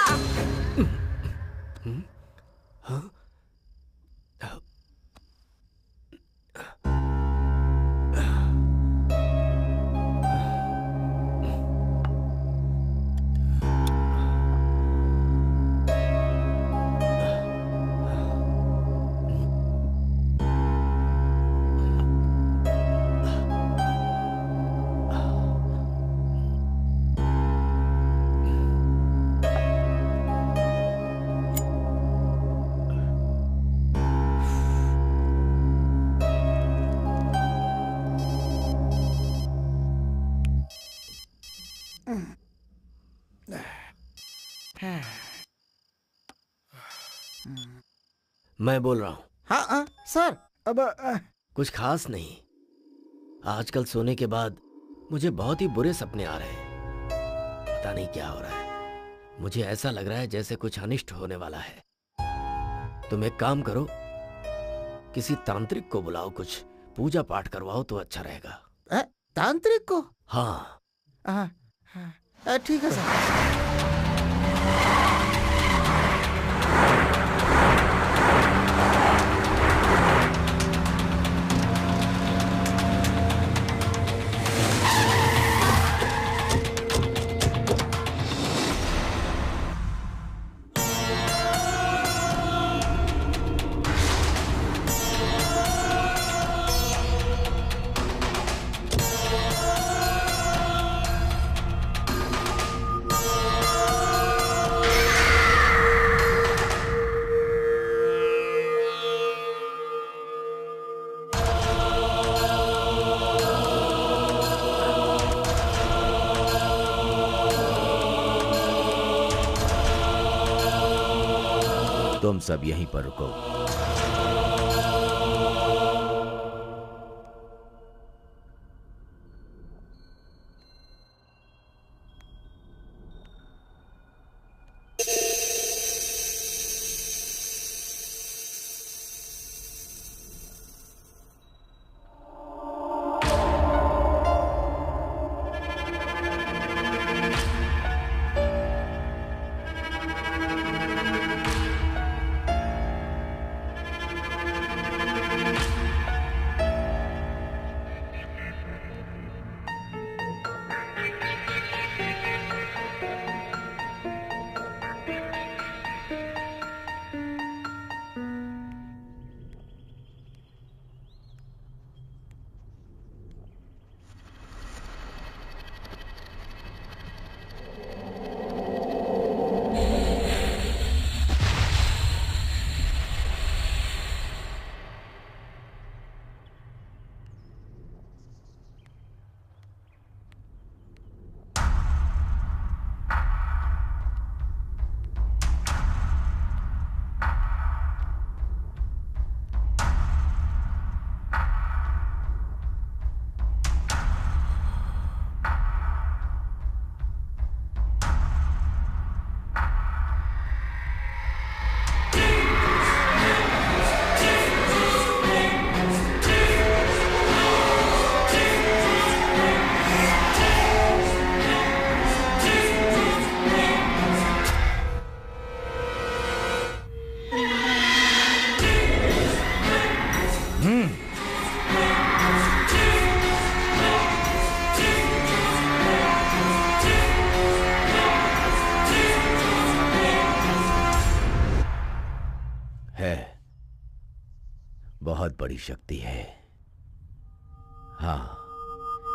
मैं बोल रहा हूँ।
हाँ सर, अब
कुछ खास नहीं। आजकल सोने के बाद मुझे बहुत ही बुरे सपने आ रहे हैं। पता नहीं क्या हो रहा है। मुझे ऐसा लग रहा है जैसे कुछ अनिष्ट होने वाला है। तुम एक काम करो, किसी तांत्रिक को बुलाओ, कुछ पूजा पाठ करवाओ तो अच्छा रहेगा।
तांत्रिक को?
हाँ
ठीक है सर।
तुम सब यहीं पर रुको। बहुत बड़ी शक्ति है। हाँ,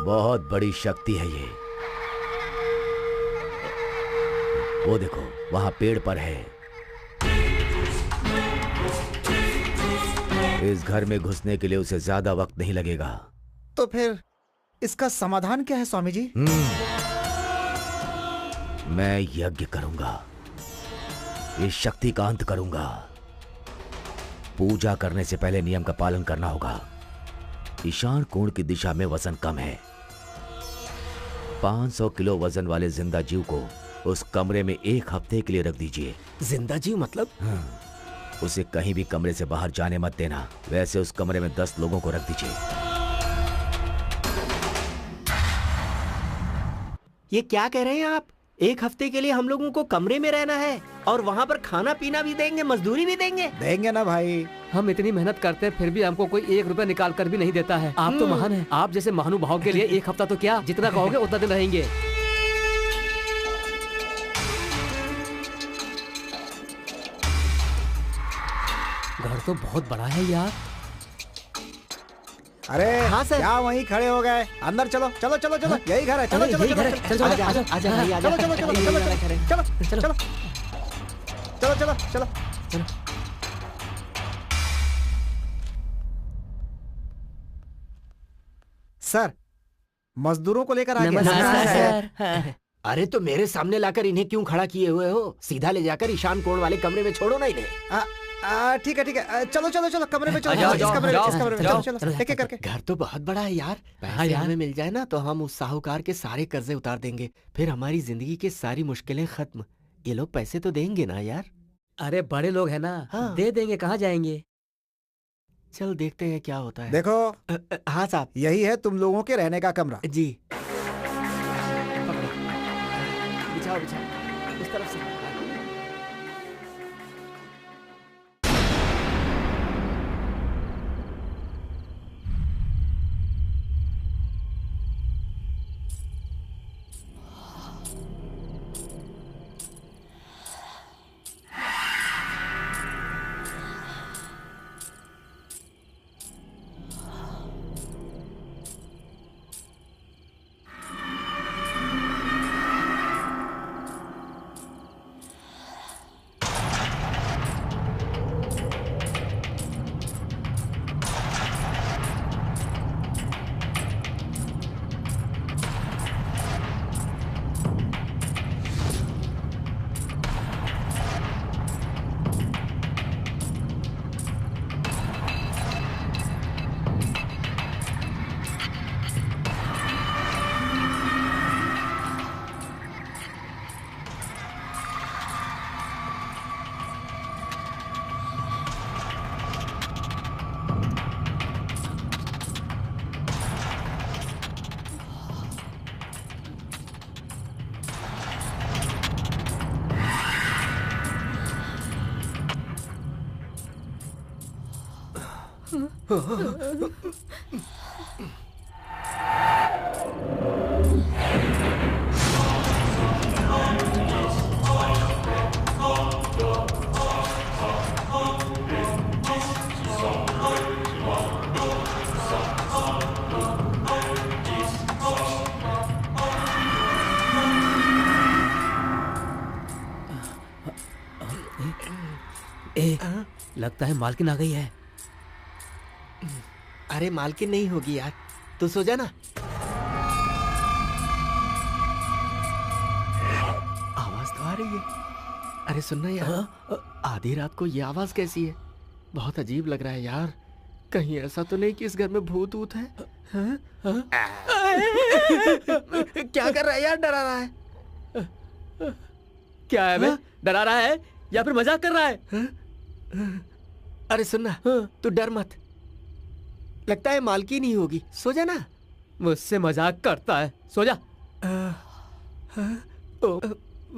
बहुत बड़ी शक्ति है ये। वो देखो, वहां पेड़ पर है। इस घर में घुसने के लिए उसे ज्यादा वक्त नहीं लगेगा।
तो फिर इसका समाधान क्या है स्वामी जी?
मैं यज्ञ करूंगा, इस शक्ति का अंत करूंगा। पूजा करने से पहले नियम का पालन करना होगा। ईशान कोण की दिशा में वजन कम है। 500 किलो वजन वाले जिंदा जीव को उस कमरे में 1 हफ्ते के लिए रख दीजिए।
जिंदा जीव मतलब?
उसे कहीं भी कमरे से बाहर जाने मत देना। वैसे उस कमरे में 10 लोगों को रख दीजिए।
ये क्या कह रहे हैं आप? 1 हफ्ते के लिए हम लोगों को कमरे में रहना है और वहाँ पर खाना पीना भी देंगे, मजदूरी भी देंगे?
देंगे ना भाई।
हम इतनी मेहनत करते हैं फिर भी हमको कोई 1 रुपया निकाल कर भी नहीं देता है। आप तो महान हैं। आप जैसे महानुभाव के लिए 1 हफ्ता तो क्या, जितना कहोगे उतना दिन रहेंगे। घर तो बहुत बड़ा है यार।
अरे
हाँ सर।
क्या वहीं खड़े हो गए? अंदर चलो चलो चलो चलो, यही घर है। चलो चलो चलो चलो,
आजा आजा आजा भाई, आजा।
चलो चलो चलो चलो चलो चलो चलो चलो चलो चलो। सर, मजदूरों को लेकर आ गए।
सर। अरे तो मेरे सामने लाकर इन्हें क्यों खड़ा किए हुए हो? सीधा ले जाकर ईशान कोण वाले कमरे में छोड़ो ना इन्हें।
ठीक है ठीक है, चलो चलो चलो कमरे में चलो।
जाओ,
इस
जाओ,
कमरे में,
जाओ,
इस कमरे में,
जाओ,
चलो चलो एक एक करके।
घर तो बहुत बड़ा है यार। पैसे हमें मिल जाए ना तो हम उस साहूकार के सारे कर्जे उतार देंगे। फिर हमारी जिंदगी की सारी मुश्किलें खत्म। ये लोग पैसे तो देंगे ना यार?
अरे बड़े लोग हैं ना,
हाँ।
दे देंगे, कहाँ जाएंगे।
चल देखते हैं क्या होता है।
देखो,
हाँ साहब।
यही है तुम लोगों के रहने का कमरा।
जी। बिछाओ बिछाओ इस तरफ से।
लगता है मालकिन आ गई है।
अरे मालकिन नहीं होगी यार, तू सो जा ना। आवाज तो आ रही है। अरे सुनना यार, आधी रात को ये आवाज कैसी है? बहुत अजीब लग रहा है यार। कहीं ऐसा तो नहीं कि इस घर में भूत ऊत है? क्या कर रहा है यार? डरा रहा है?
क्या है बे? डरा रहा है या फिर मजाक कर रहा है?
अरे सुनना, तू डर मत। लगता है मालकिन ही होगी। सो जा ना।
मुझसे मजाक करता है, सो जा।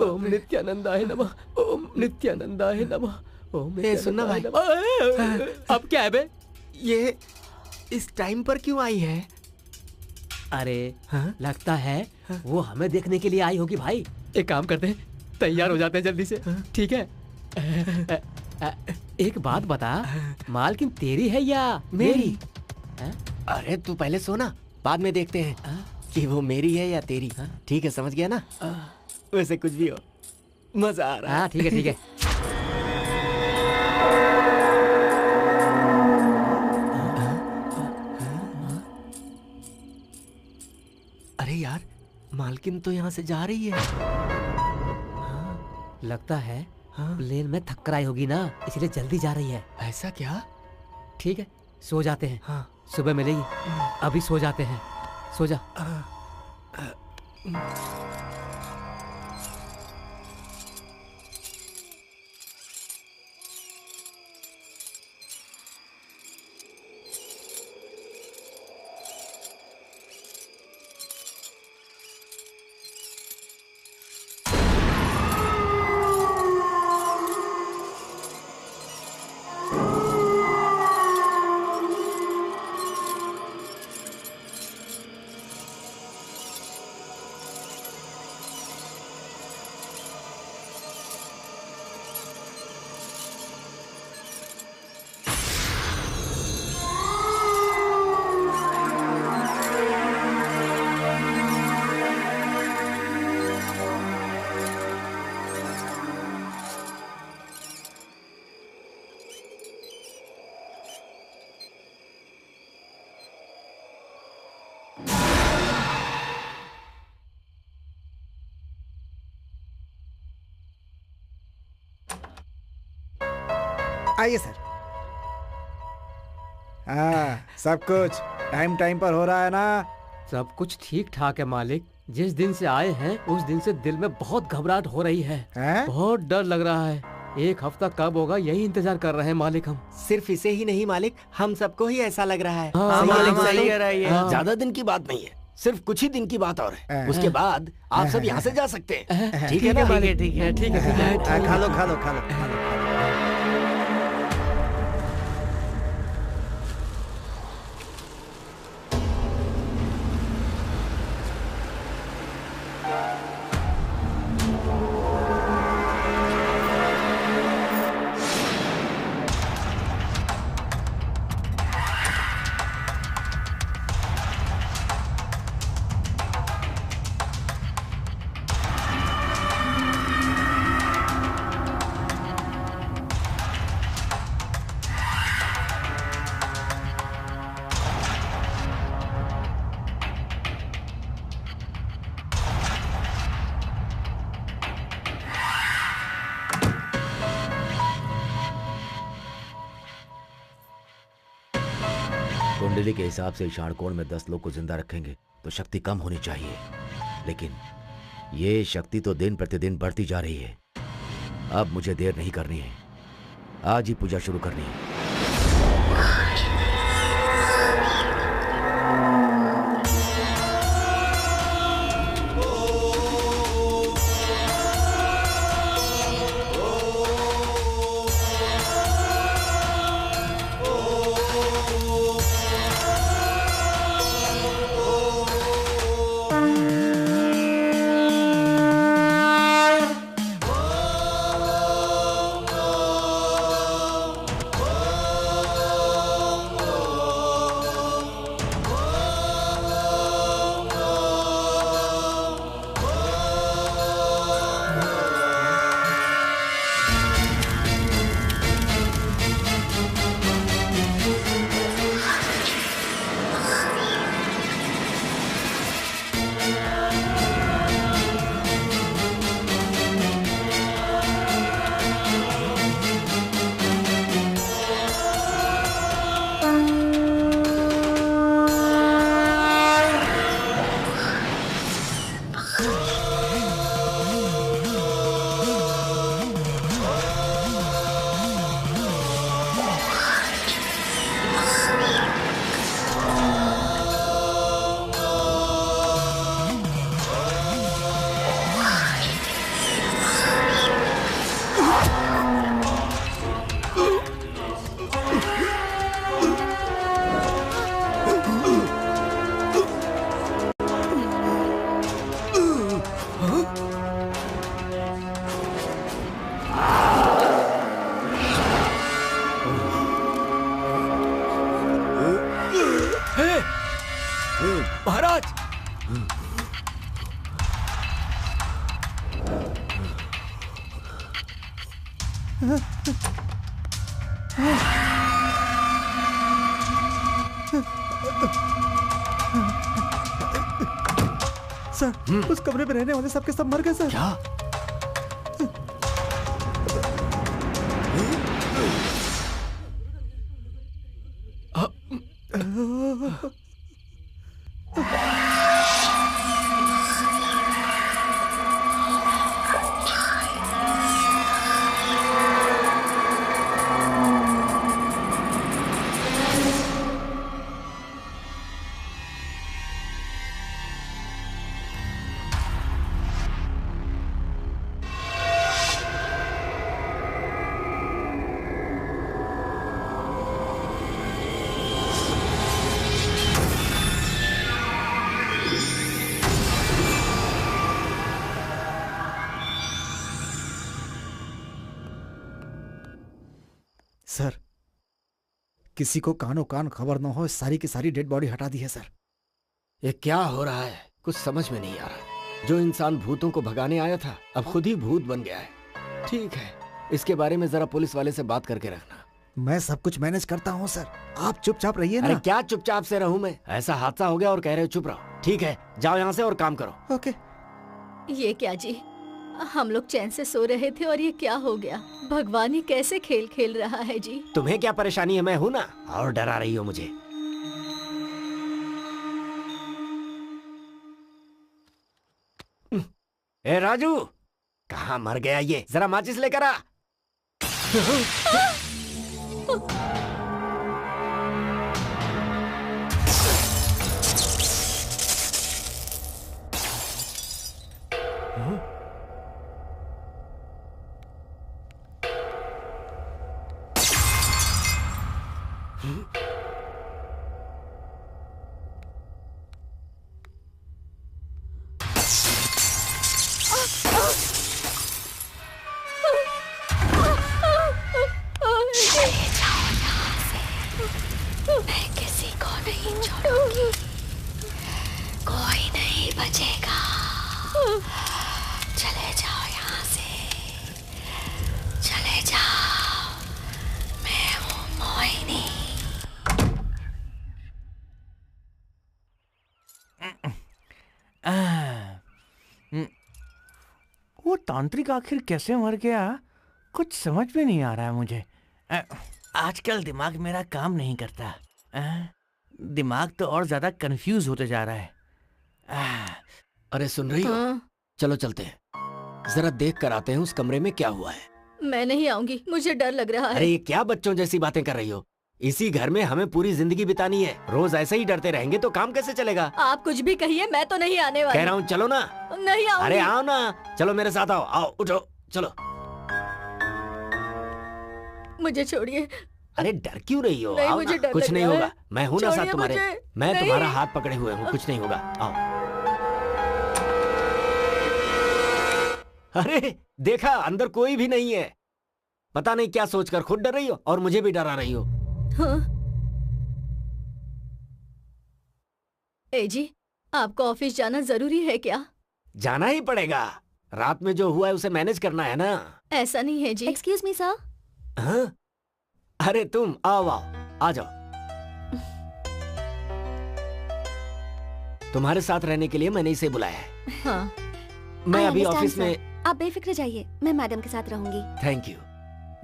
ओम नित्यानंदाय नमः, ओम नित्यानंदाय नमः, ओम
सुनना भाई।
अब क्या है बे?
ये इस टाइम पर क्यों आई है?
अरे लगता है वो हमें देखने के लिए आई होगी भाई। एक काम करते हैं, तैयार हो जाते हैं जल्दी से। ठीक है? एक बात बता, मालकिन तेरी है या मेरी?
अरे तू पहले सोना, बाद में देखते हैं कि वो मेरी है या तेरी। ठीक है, समझ गया ना? वैसे कुछ भी हो, मजा आ रहा है।
हाँ ठीक है ठीक है।
अरे यार, मालकिन तो यहाँ से जा रही है।
लगता है प्लेन में थक्कराई होगी ना, इसलिए जल्दी जा रही है।
ऐसा क्या?
ठीक है, सो जाते हैं।
हाँ।
सुबह मिलेगी। अभी सो जाते हैं, सो जा।
आइए सर। हाँ, सब कुछ टाइम टाइम पर हो रहा है ना?
सब कुछ ठीक ठाक है मालिक। जिस दिन से आए हैं उस दिन से दिल में बहुत घबराहट हो रही है। बहुत डर लग रहा है। एक हफ्ता कब होगा यही इंतजार कर रहे हैं मालिक हम।
सिर्फ इसे ही नहीं मालिक, हम सबको ही ऐसा लग रहा है।
हाँ,
मालिक सही कह रहा है ये।
ज्यादा दिन की बात नहीं है, सिर्फ कुछ ही दिन की बात और है। उसके बाद आप सब यहाँ से जा सकते हैं। ठीक है ना?
ठीक है ठीक है ठीक है।
खा लो खा लो खा लो खा लो।
कुंडली के हिसाब से इशाणकोण में 10 लोग को जिंदा रखेंगे तो शक्ति कम होनी चाहिए, लेकिन ये शक्ति तो दिन प्रतिदिन बढ़ती जा रही है। अब मुझे देर नहीं करनी है, आज ही पूजा शुरू करनी है।
सर, उस कमरे में रहने वाले सबके सब मर गए सर।
क्या?
सर, किसी को कानो कान खबर न हो, सारी की सारी डेड बॉडी हटा दी है सर।
ये क्या हो रहा है? कुछ समझ में नहीं आ रहा। जो इंसान भूतों को भगाने आया था अब खुद ही भूत बन गया है। ठीक है, इसके बारे में जरा पुलिस वाले से बात करके रखना।
मैं सब कुछ मैनेज करता हूँ सर, आप चुपचाप रहिए ना।
अरे क्या चुपचाप से रहूं मैं? ऐसा हादसा हो गया और कह रहे हो चुप रहो। ठीक है, जाओ यहाँ से और काम करो।
ओके।
ये क्या जी, हम लोग चैन से सो रहे थे और ये क्या हो गया? भगवान ही कैसे खेल खेल रहा है जी।
तुम्हें क्या परेशानी है? मैं हूं ना, और डरा रही हो मुझे। ए राजू, कहाँ मर गया ये? जरा माचिस लेकर आ।
मैं किसी को नहीं छोड़ूंगी, कोई नहीं बचेगा। चले जाओ यहाँ से, चले जाओ। मैं हूँ मोहिनी।
वो तांत्रिक आखिर कैसे मर गया, कुछ समझ में नहीं आ रहा है मुझे। आजकल दिमाग मेरा काम नहीं करता। दिमाग तो और ज्यादा कंफ्यूज होते जा रहा है।
अरे सुन रही हो? चलो चलते हैं, जरा देख कर आते हैं उस कमरे में क्या हुआ है।
मैं नहीं आऊंगी, मुझे डर लग रहा है।
अरे ये क्या बच्चों जैसी बातें कर रही हो? इसी घर में हमें पूरी जिंदगी बितानी है। रोज ऐसे ही डरते रहेंगे तो काम कैसे चलेगा?
आप कुछ भी कहिए, मैं तो नहीं आने वाली।
कह रहा हूँ चलो ना।
नहीं आऊंगी।
अरे आओ ना, चलो मेरे साथ आओ। आओ उठो, चलो।
मुझे छोड़िए।
अरे डर क्यों रही हो?
नहीं,
आओ
मुझे
ना,
डर
कुछ
लग
नहीं
रहा
होगा।
है।
मैं हूं ना साथ
छोड़िए
तुम्हारे।
मुझे।
मैं
नहीं।
तुम्हारा हाथ पकड़े हुए हूँ, कुछ नहीं होगा। आओ। अरे देखा, अंदर कोई भी नहीं है। पता नहीं क्या सोचकर खुद डर रही हो और मुझे भी डरा रही हो।
हाँ। ए जी, आपको ऑफिस जाना जरूरी है क्या?
जाना ही पड़ेगा, रात में जो हुआ है उसे मैनेज करना है ना।
ऐसा नहीं है जी।
Excuse me sir.
हाँ? अरे तुम आओ आओ, आ जाओ। तुम्हारे साथ रहने के लिए मैंने इसे बुलाया है।
हाँ।
मैं
I
अभी
understand,
ऑफिस
sir.
में।
आप बेफिक्र जाइए, मैं मैडम के साथ रहूंगी।
Thank you.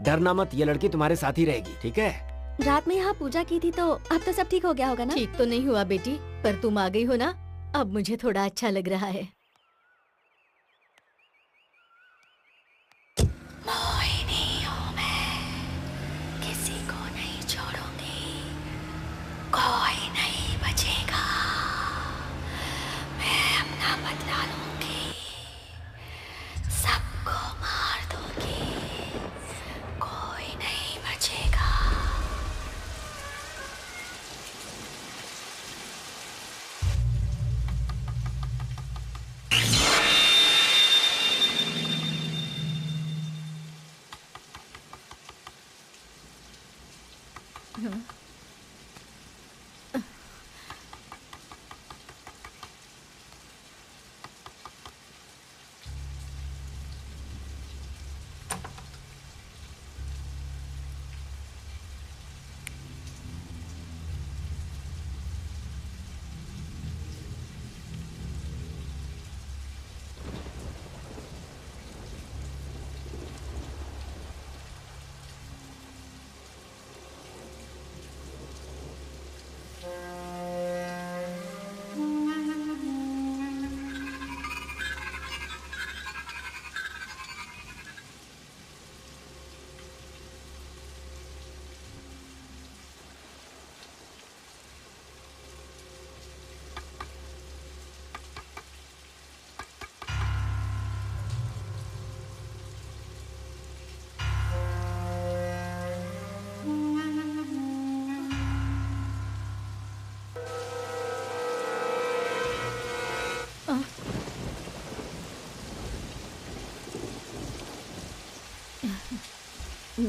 डरना मत, ये लड़की तुम्हारे साथ ही रहेगी, ठीक है?
रात में यहाँ पूजा की थी तो अब तो सब ठीक हो गया होगा ना?
ठीक तो नहीं हुआ बेटी, पर तुम आ गई हो ना, अब मुझे थोड़ा अच्छा लग रहा है।
मोहिनी हूँ मैं, किसी को नहीं छोड़ूंगी, कोई नहीं बचेगा। मैं अपना बदला लूंगी, सबको मार दूंगी, कोई नहीं बचेगा।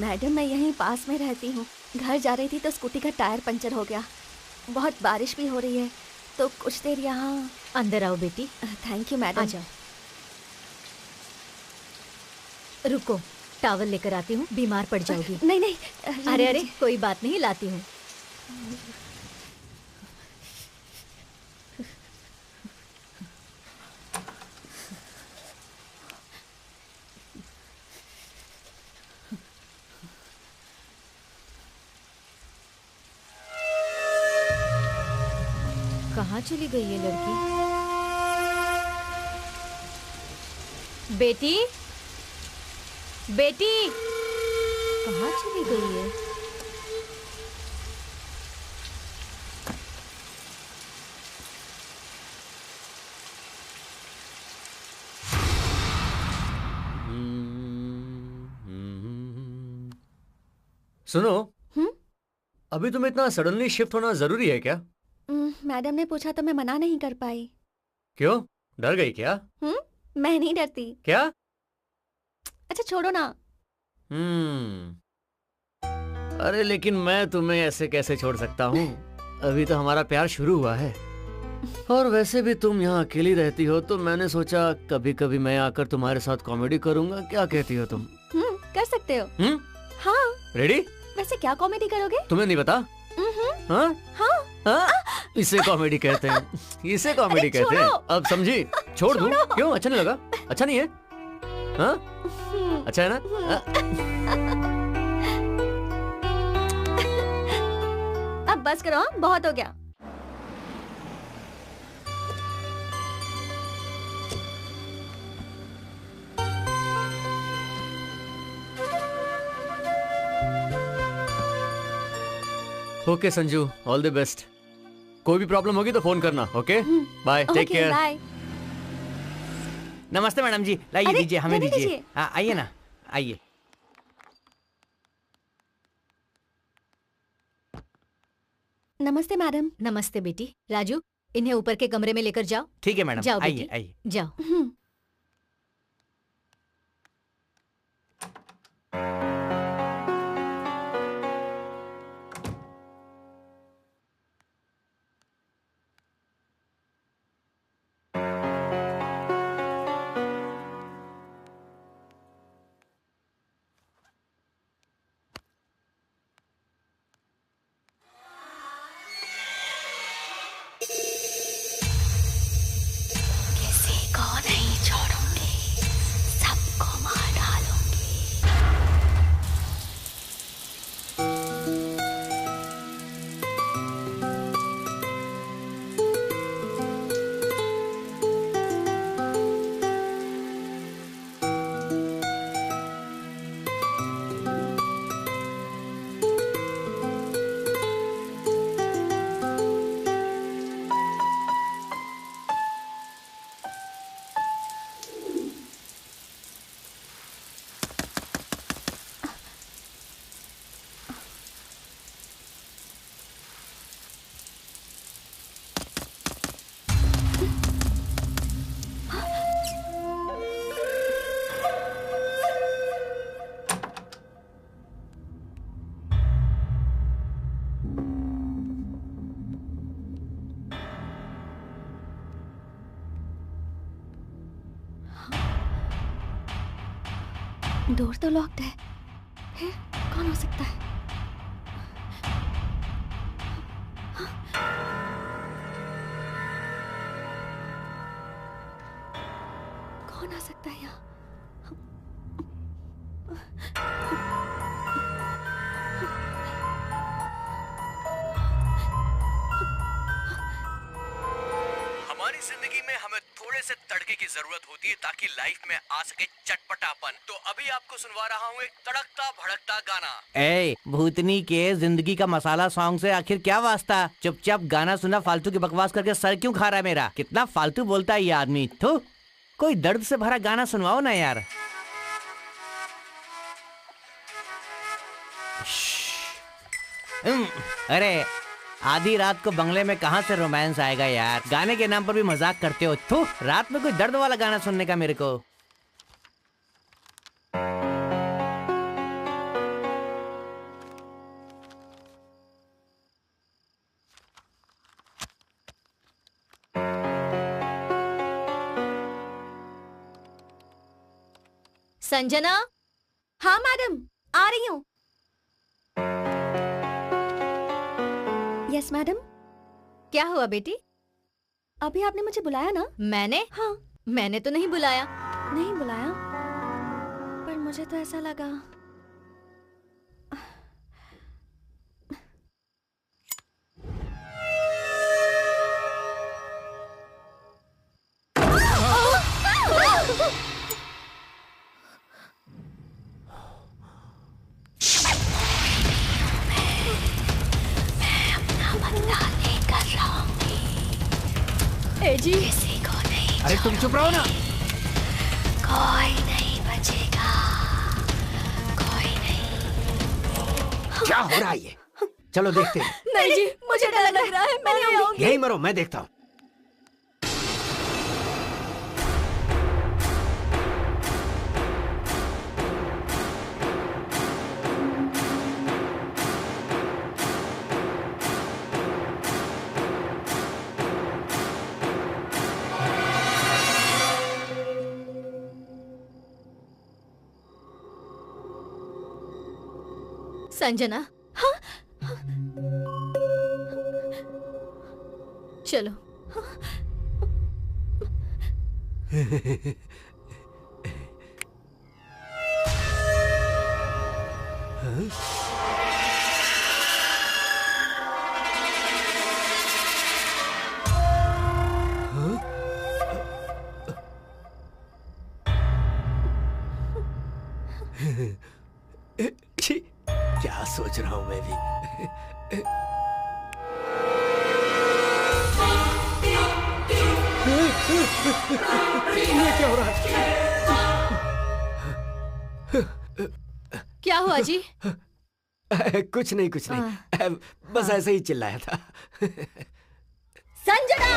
मैडम मैं यहीं पास में रहती हूँ। घर जा रही थी तो स्कूटी का टायर पंचर हो गया। बहुत बारिश भी हो रही है तो कुछ देर यहाँ।
अंदर आओ बेटी।
Thank you madam.
आ जाओ। रुको, टॉवल लेकर आती हूँ, बीमार पड़ जाओगी।
नहीं नहीं।
अरे अरे कोई बात नहीं, लाती हूँ। कहाँ चली गई ये लड़की? बेटी, बेटी, कहाँ चली गई है?
सुनो, अभी तुम्हें इतना सडनली शिफ्ट होना जरूरी है क्या?
मैडम ने पूछा तो मैं मना नहीं कर पाई।
क्यों, डर गई क्या?
मैं नहीं डरती।
क्या?
अच्छा छोड़ो ना।
अरे लेकिन मैं तुम्हें ऐसे कैसे छोड़ सकता हूँ? अभी तो हमारा प्यार शुरू हुआ है। और वैसे भी तुम यहाँ अकेली रहती हो तो मैंने सोचा कभी कभी मैं आकर तुम्हारे साथ कॉमेडी करूँगा। क्या कहती हो तुम?
कर सकते हो। हाँ।
रेडी?
वैसे क्या कॉमेडी करोगे?
तुम्हें नहीं पता? हाँ? हाँ? इसे कॉमेडी कहते हैं। इसे कॉमेडी कहते हैं। अब समझी? छोड़ दूं? क्यों, अच्छा नहीं लगा? अच्छा नहीं है? हाँ? अच्छा है ना?
अब बस करो, बहुत हो गया।
Okay Sanju, all the best. कोई भी प्रॉब्लम होगी तो फोन करना। Okay, bye, take care.
Bye.
नमस्ते मैडम जी, लाइए दीजिए, हमें दीजिए। हाँ आइए ना, आइए।
नमस्ते मैडम।
नमस्ते बेटी। राजू, इन्हें ऊपर के कमरे में लेकर जाओ।
ठीक है मैडम,
जाओ
आइए
बेटी,
आइए।
जाओ।
डोर तो लॉक्ड है। फिर कौन हो सकता है? कौन आ सकता है यहाँ?
हमारी जिंदगी में हमें थोड़े से तड़के की जरूरत होती है ताकि लाइफ में आ सके चटपटापन। तो अभी आपको सुनवा रहा हूँ एक तड़कता भड़कता गाना।
ए भूतनी के जिंदगी का मसाला सॉन्ग से आखिर क्या वास्ता? चुपचाप गाना सुना, फालतू की बकवास करके सर क्यों खा रहा है मेरा? कितना फालतू बोलता है ये आदमी। थू, कोई दर्द से भरा गाना सुनवाओ ना यार। अरे आधी रात को बंगले में कहाँ से रोमांस आएगा यार? गाने के नाम पर भी मजाक करते हो। थू, रात में कोई दर्द वाला गाना सुनने का मेरे को।
संजना।
हाँ मैडम, आ रही हूँ। Yes madam.
क्या हुआ बेटी?
अभी आपने मुझे बुलाया ना?
मैंने?
हाँ।
मैंने तो नहीं बुलाया।
नहीं बुलाया, पर मुझे तो ऐसा लगा।
जी
किसी को नहीं।
अरे तुम चुप रहो ना।
कोई नहीं बचेगा, कोई नहीं।
क्या हो रहा है ये? चलो देखते हैं।
नहीं जी, मुझे डर लग रहा है, मैं नहीं आऊंगी।
यही मरो, मैं देखता हूँ।
संजना। हाँ? चलो।
क्या सोच रहा हूँ मैं भी। ये क्या हो रहा है?
क्या हुआ जी?
कुछ नहीं, कुछ नहीं, बस ऐसे ही चिल्लाया था।
संजना!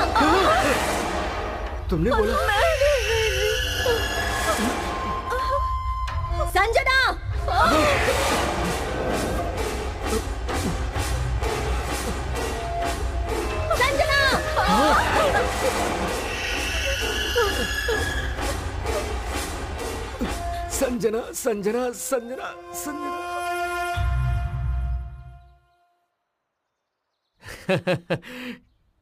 तुमने बोला?
संजना!
संजना, संजना, संजना, संजना।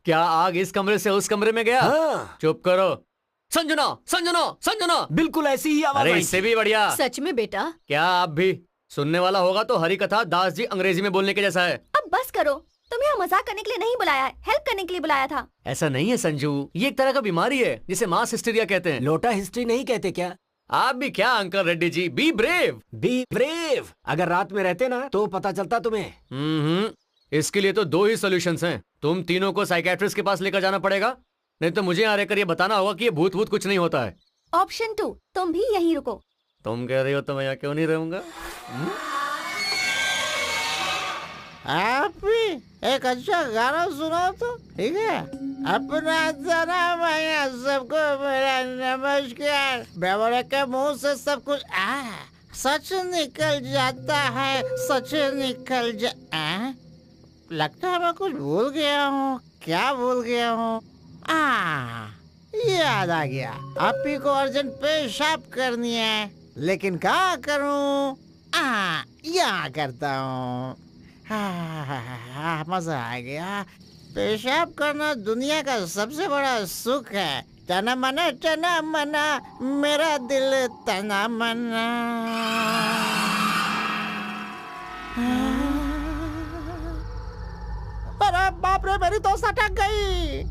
क्या आग इस कमरे से उस कमरे में गया?
हाँ।
चुप करो। संजना, संजना, संजना।
बिल्कुल ऐसी ही आवाज
अरे
आई
इससे
थी।
भी बढ़िया।
सच में बेटा?
क्या आप भी? सुनने वाला होगा तो हरी कथा दास जी अंग्रेजी में बोलने के जैसा है।
अब बस करो, तुम्हें यहाँ मजाक करने के लिए नहीं बुलाया है, हेल्प करने के लिए बुलाया था।
ऐसा नहीं है संजू, ये एक तरह का बीमारी है जिसे मास हिस्टीरिया कहते हैं।
लोटा हिस्ट्री नहीं कहते क्या?
आप भी क्या uncle Reddy ji, be brave.
Be brave. अगर रात में रहते ना तो पता चलता तुम्हें।
इसके लिए तो दो ही सॉल्यूशंस हैं। तुम तीनों को साइकेट्रिस्ट के पास लेकर जाना पड़ेगा, नहीं तो मुझे यहाँ रहकर ये बताना होगा कि ये भूत भूत कुछ नहीं होता है।
ऑप्शन 2, तुम भी यहीं रुको।
तुम कह रही हो तो मैं यहाँ क्यों नहीं रहूंगा?
आप भी एक अच्छा गाना सुनाओ तो, ठीक है? अपना जन्म है सबको मेरा नमस्कार। बेवड़े के मुंह से सब कुछ सच निकल जाता है, सच निकल लगता है मैं कुछ भूल गया हूँ। क्या भूल गया हूँ? याद आ गया। आप ही को अर्जेंट पेशाब करनी है, लेकिन क्या करूँ? यहाँ करता हूँ। मजा आ गया। पेशाब करना दुनिया का सबसे बड़ा सुख है। तना मना मेरा दिल तना मना। अरे बाप रे, मेरी दोस्त अटक गई।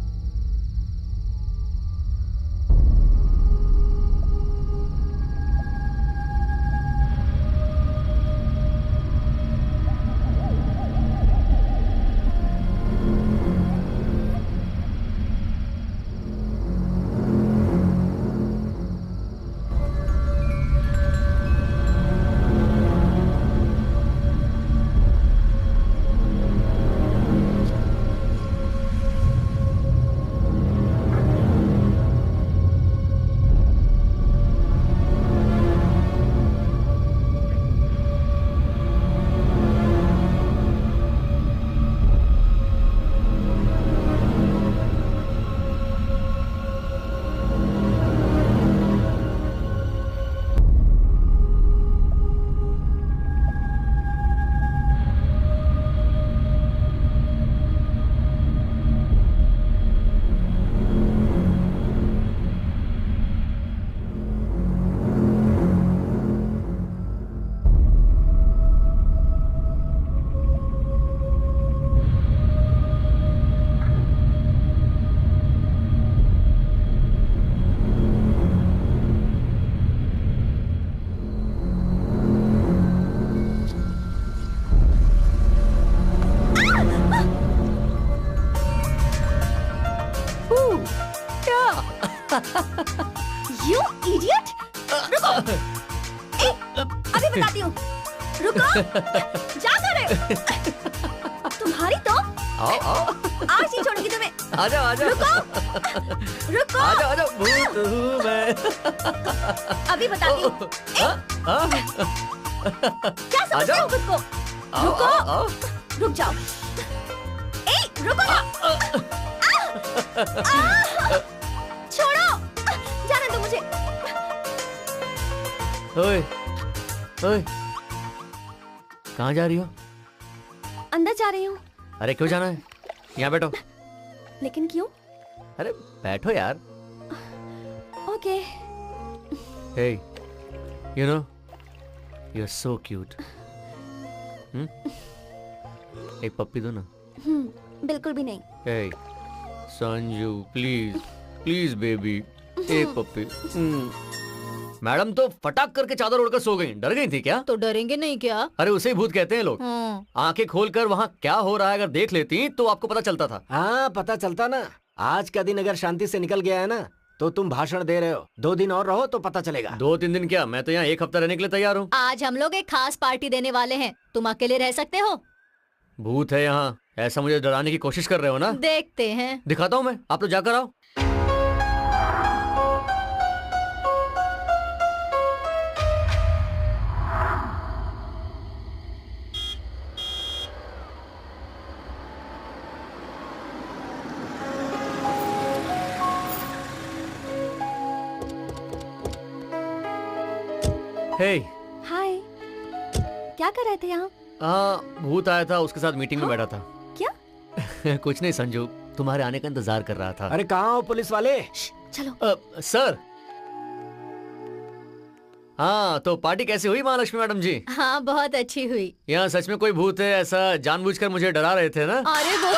You idiot! रुको! ए, अभी बताती हूँ। रुको! क्या कर रहे हो? तुम्हारी तो
आओ आओ
आज नहीं छोड़ूंगी तुम्हें।
आजा आजा
रुको! रुको!
आजा आजा भूत हूँ मैं।
अभी बताती हूँ। क्या समझते हो खुद को? रुको! रुक जाओ। ए, रुको ना! छोड़ो! जाने दो मुझे।
ओए, ओए, कहाँ जा रही हो?
अंदर जा रही हूँ।
अरे क्यों जाना है? यहाँ बैठो।
लेकिन क्यों?
अरे बैठो यार।
Okay.
Hey, you know, you're so cute. एक पप्पी दो ना।
बिल्कुल भी नहीं।
Hey, Sanju, please, please baby, एक पप्पी। मैडम तो फटाक करके चादर ओढ़कर सो गई। डर गई थी क्या?
तो डरेंगे नहीं क्या?
अरे उसे ही भूत कहते हैं लोग। आंखें खोलकर वहाँ क्या हो रहा है अगर देख लेती तो आपको पता चलता था।
हाँ पता चलता ना। आज का दिन अगर शांति से निकल गया है ना तो तुम भाषण दे रहे हो। 2 दिन और रहो तो पता चलेगा।
2-3 दिन क्या, मैं तो यहाँ 1 हफ्ता रहने के लिए तैयार हूँ।
आज हम लोग एक खास पार्टी देने वाले हैं। तुम अकेले रह सकते हो?
भूत है यहाँ, ऐसा मुझे डराने की कोशिश कर रहे हो ना?
देखते हैं।
दिखाता हूँ मैं, आप लोग जाकर आओ। हे,
हाय। क्या कर रहे थे यहाँ?
भूत आया था, उसके साथ मीटिंग में बैठा था।
क्या?
कुछ नहीं संजू, तुम्हारे आने का इंतजार कर रहा था।
अरे कहाँ हो पुलिस वाले?
चलो।
सर। हाँ तो पार्टी कैसी हुई महालक्ष्मी मैडम जी?
हाँ बहुत अच्छी हुई।
यहाँ सच में कोई भूत है ऐसा जानबूझकर मुझे डरा रहे थे ना?
अरे वो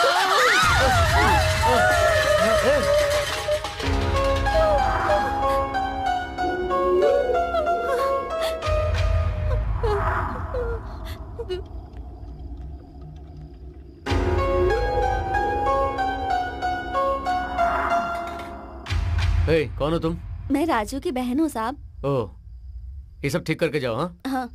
हे, कौन हो तुम?
मैं राजू की बहन हूँ साहब।
ओह, ये सब ठीक करके जाओ। हाँ
हाँ।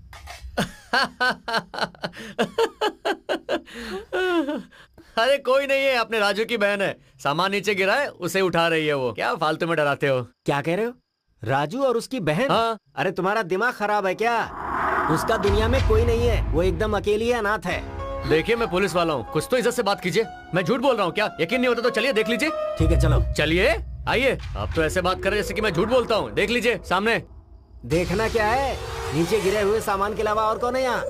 अरे कोई नहीं है, अपने राजू की बहन है। सामान नीचे गिरा है, उसे उठा रही है वो। क्या फालतू में डराते हो?
क्या कह रहे हो? राजू और उसकी बहन?
हाँ।
अरे तुम्हारा दिमाग खराब है क्या? उसका दुनिया में कोई नहीं है, वो एकदम अकेली है, अनाथ है।
देखिए मैं पुलिस वाला हूँ, कुछ तो इज्जत से बात कीजिए। मैं झूठ बोल रहा हूँ क्या? यकीन नहीं होता तो चलिए देख लीजिए।
ठीक है चलो।
चलिए आइए। आप तो ऐसे बात कर रहे जैसे कि मैं झूठ बोलता हूँ। देख लीजिए सामने।
देखना क्या है? नीचे गिरे हुए सामान के अलावा और कौन है यहाँ?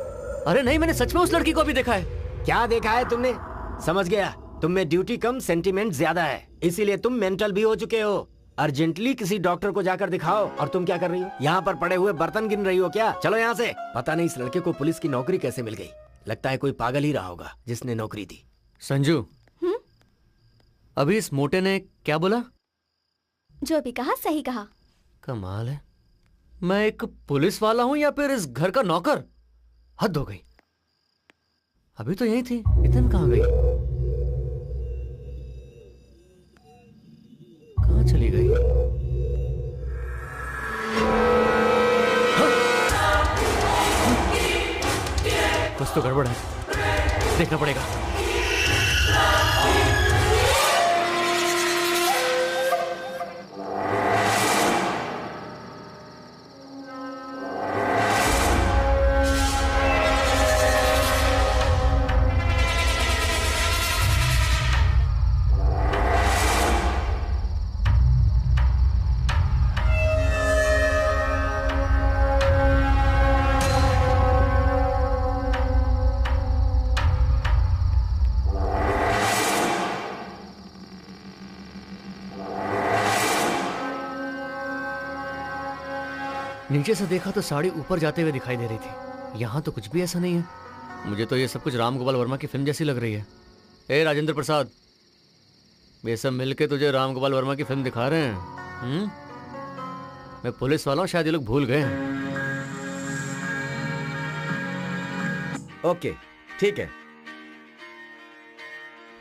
अरे नहीं, मैंने सच में उस लड़की को भी देखा है।
क्या देखा है तुमने? समझ गया, तुम में ड्यूटी कम सेंटीमेंट ज्यादा है, इसीलिए तुम मेंटल भी हो चुके हो। अर्जेंटली किसी डॉक्टर को जाकर दिखाओ। और तुम क्या कर रही हो? यहाँ पर पड़े हुए बर्तन गिन रही हो क्या? चलो यहाँ से। पता नहीं इस लड़के को पुलिस की नौकरी कैसे मिल गई। लगता है कोई पागल ही रहा होगा जिसने नौकरी दी।
संजू, अभी इस मोटे ने क्या बोला?
जो भी कहा सही कहा।
कमाल है, मैं एक पुलिस वाला हूँ या फिर इस घर का नौकर? हद हो गई। अभी तो यही थी, इतन कहाँ गई? कहाँ चली गई? कुछ तो गड़बड़ है, देखना पड़ेगा। नीचे से देखा तो साड़ी ऊपर जाते हुए दिखाई दे रही थी। यहाँ तो कुछ भी ऐसा नहीं है। मुझे तो ये सब कुछ राम गोपाल वर्मा की फिल्म जैसी लग रही है। ए राजेंद्र प्रसाद, ये सब मिलके तुझे राम गोपाल वर्मा की फिल्म दिखा रहे हैं। मैं पुलिस वाला हूँ, शायद ये लोग भूल गए हैं।
ओके ठीक है।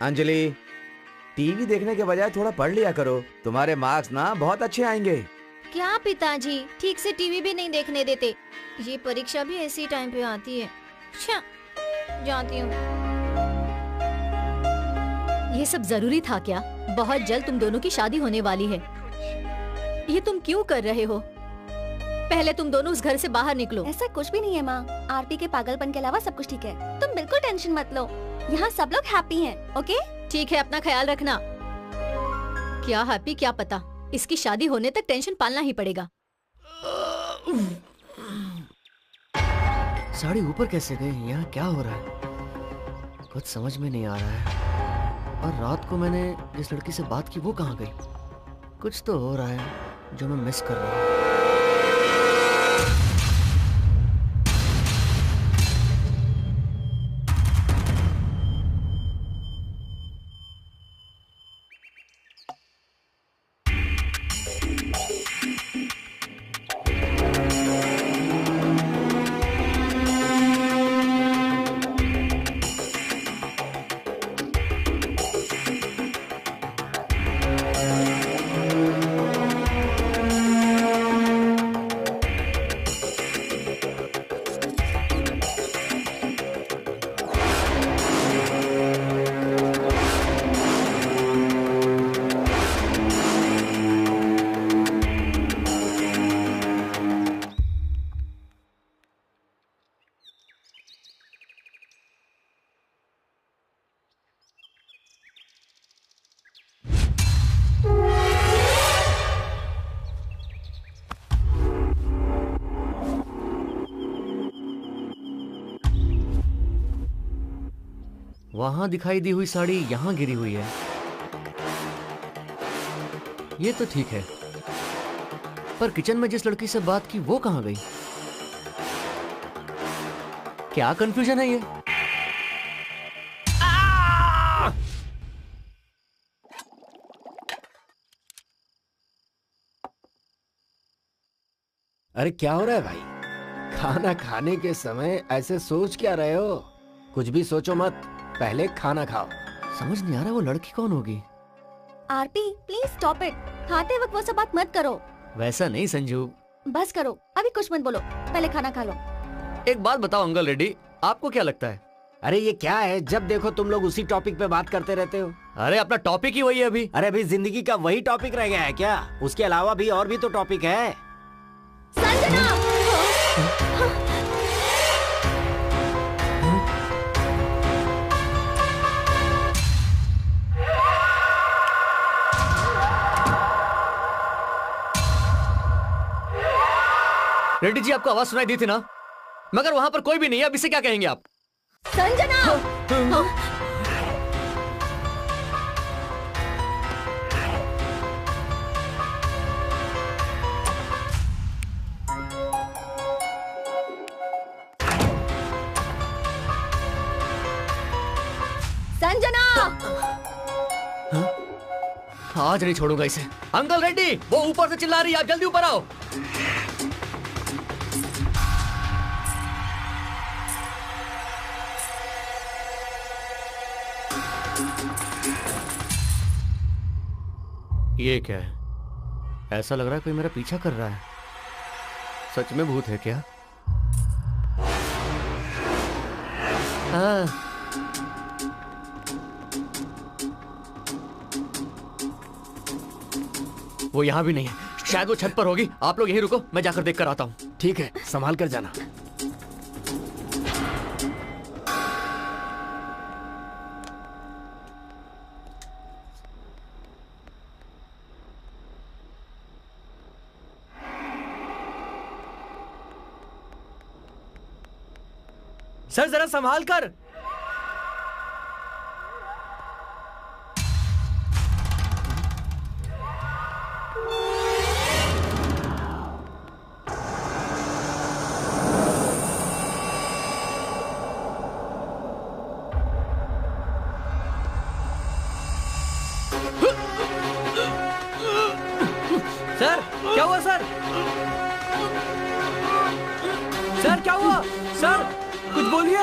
अंजलि, टीवी देखने के बजाय थोड़ा पढ़ लिया करो, तुम्हारे मार्क्स ना बहुत अच्छे आएंगे।
क्या पिताजी, ठीक से टीवी भी नहीं देखने देते। ये परीक्षा भी ऐसी टाइम पे आती है। अच्छा, जाती हूँ।
ये सब जरूरी था क्या? बहुत जल्द तुम दोनों की शादी होने वाली है। ये तुम क्यों कर रहे हो? पहले तुम दोनों उस घर से बाहर निकलो।
ऐसा कुछ भी नहीं है माँ, आरती के पागलपन के अलावा सब कुछ ठीक है। तुम बिल्कुल टेंशन मत लो, यहाँ सब लोग हैप्पी हैं, ओके?
ठीक है, अपना ख्याल रखना। क्या हैप्पी क्या पता, इसकी शादी होने तक टेंशन पालना ही पड़ेगा।
साड़ी ऊपर कैसे गई? यहाँ क्या हो रहा है? कुछ समझ में नहीं आ रहा है। और रात को मैंने जिस लड़की से बात की वो कहाँ गई? कुछ तो हो रहा है जो मैं मिस कर रहा हूँ। वहां दिखाई दी हुई साड़ी यहां गिरी हुई है। ये तो ठीक है, पर किचन में जिस लड़की से बात की वो कहां गई? क्या कंफ्यूजन है ये?
अरे क्या हो रहा है भाई? खाना खाने के समय ऐसे सोच क्या रहे हो? कुछ भी सोचो मत, पहले खाना खाओ।
समझ नहीं आ रहा वो लड़की कौन होगी।
आरती प्लीज स्टॉप इट, खाते वक्त वो सब बात मत करो।
वैसा नहीं संजू।
बस करो, अभी कुछ मत बोलो, पहले खाना खा लो।
एक बात बताओ अंकल रेड्डी, आपको क्या लगता है?
अरे ये क्या है, जब देखो तुम लोग उसी टॉपिक पे बात करते रहते हो।
अरे अपना टॉपिक ही वही है अभी।
अरे अभी जिंदगी का वही टॉपिक रह गया है क्या? उसके अलावा भी और भी तो टॉपिक है।
संजना!
रेड्डी जी, आपको आवाज सुनाई दी थी ना? मगर वहां पर कोई भी नहीं है, अब इसे क्या कहेंगे आप?
संजना! संजना!
आज नहीं छोड़ूंगा इसे। अंकल रेड्डी, वो ऊपर से चिल्ला रही है, आप जल्दी ऊपर आओ। ये क्या है? ऐसा लग रहा है कोई मेरा पीछा कर रहा है। सच में भूत है क्या? हाँ। वो यहाँ भी नहीं है, शायद वो छत पर होगी। आप लोग यहीं रुको, मैं जाकर देख कर आता हूँ।
ठीक है, संभाल कर जाना।
सर जरा संभाल कर। सर क्या हुआ? सर सर क्या हुआ? सर कुछ बोलिए।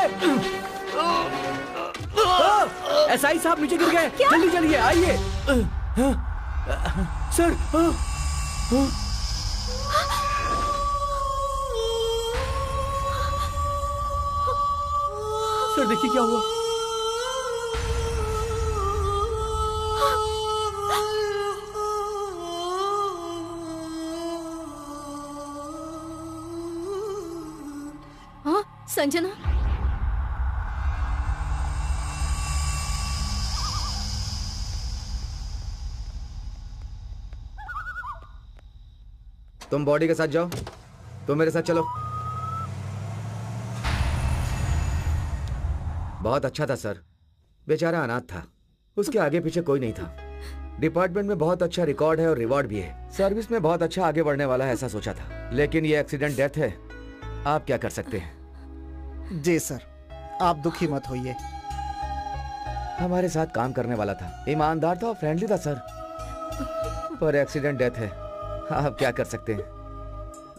एसआई साहब नीचे गिर गए, जल्दी चलिए, आइए। सर, सर देखिए क्या हुआ।
हाँ संजना,
तुम बॉडी के साथ जाओ, तुम मेरे साथ चलो। बहुत अच्छा था सर, बेचारा अनाथ था, उसके आगे पीछे कोई नहीं था। डिपार्टमेंट में बहुत अच्छा रिकॉर्ड है और रिवॉर्ड भी है, सर्विस में बहुत अच्छा आगे बढ़ने वाला है ऐसा सोचा था, लेकिन ये एक्सीडेंट डेथ है। आप क्या कर सकते हैं?
जी सर, आप दुखी मत होइए।
हमारे साथ काम करने वाला था, ईमानदार था और फ्रेंडली था सर, पर एक्सीडेंट डेथ है। आप क्या कर सकते हैं?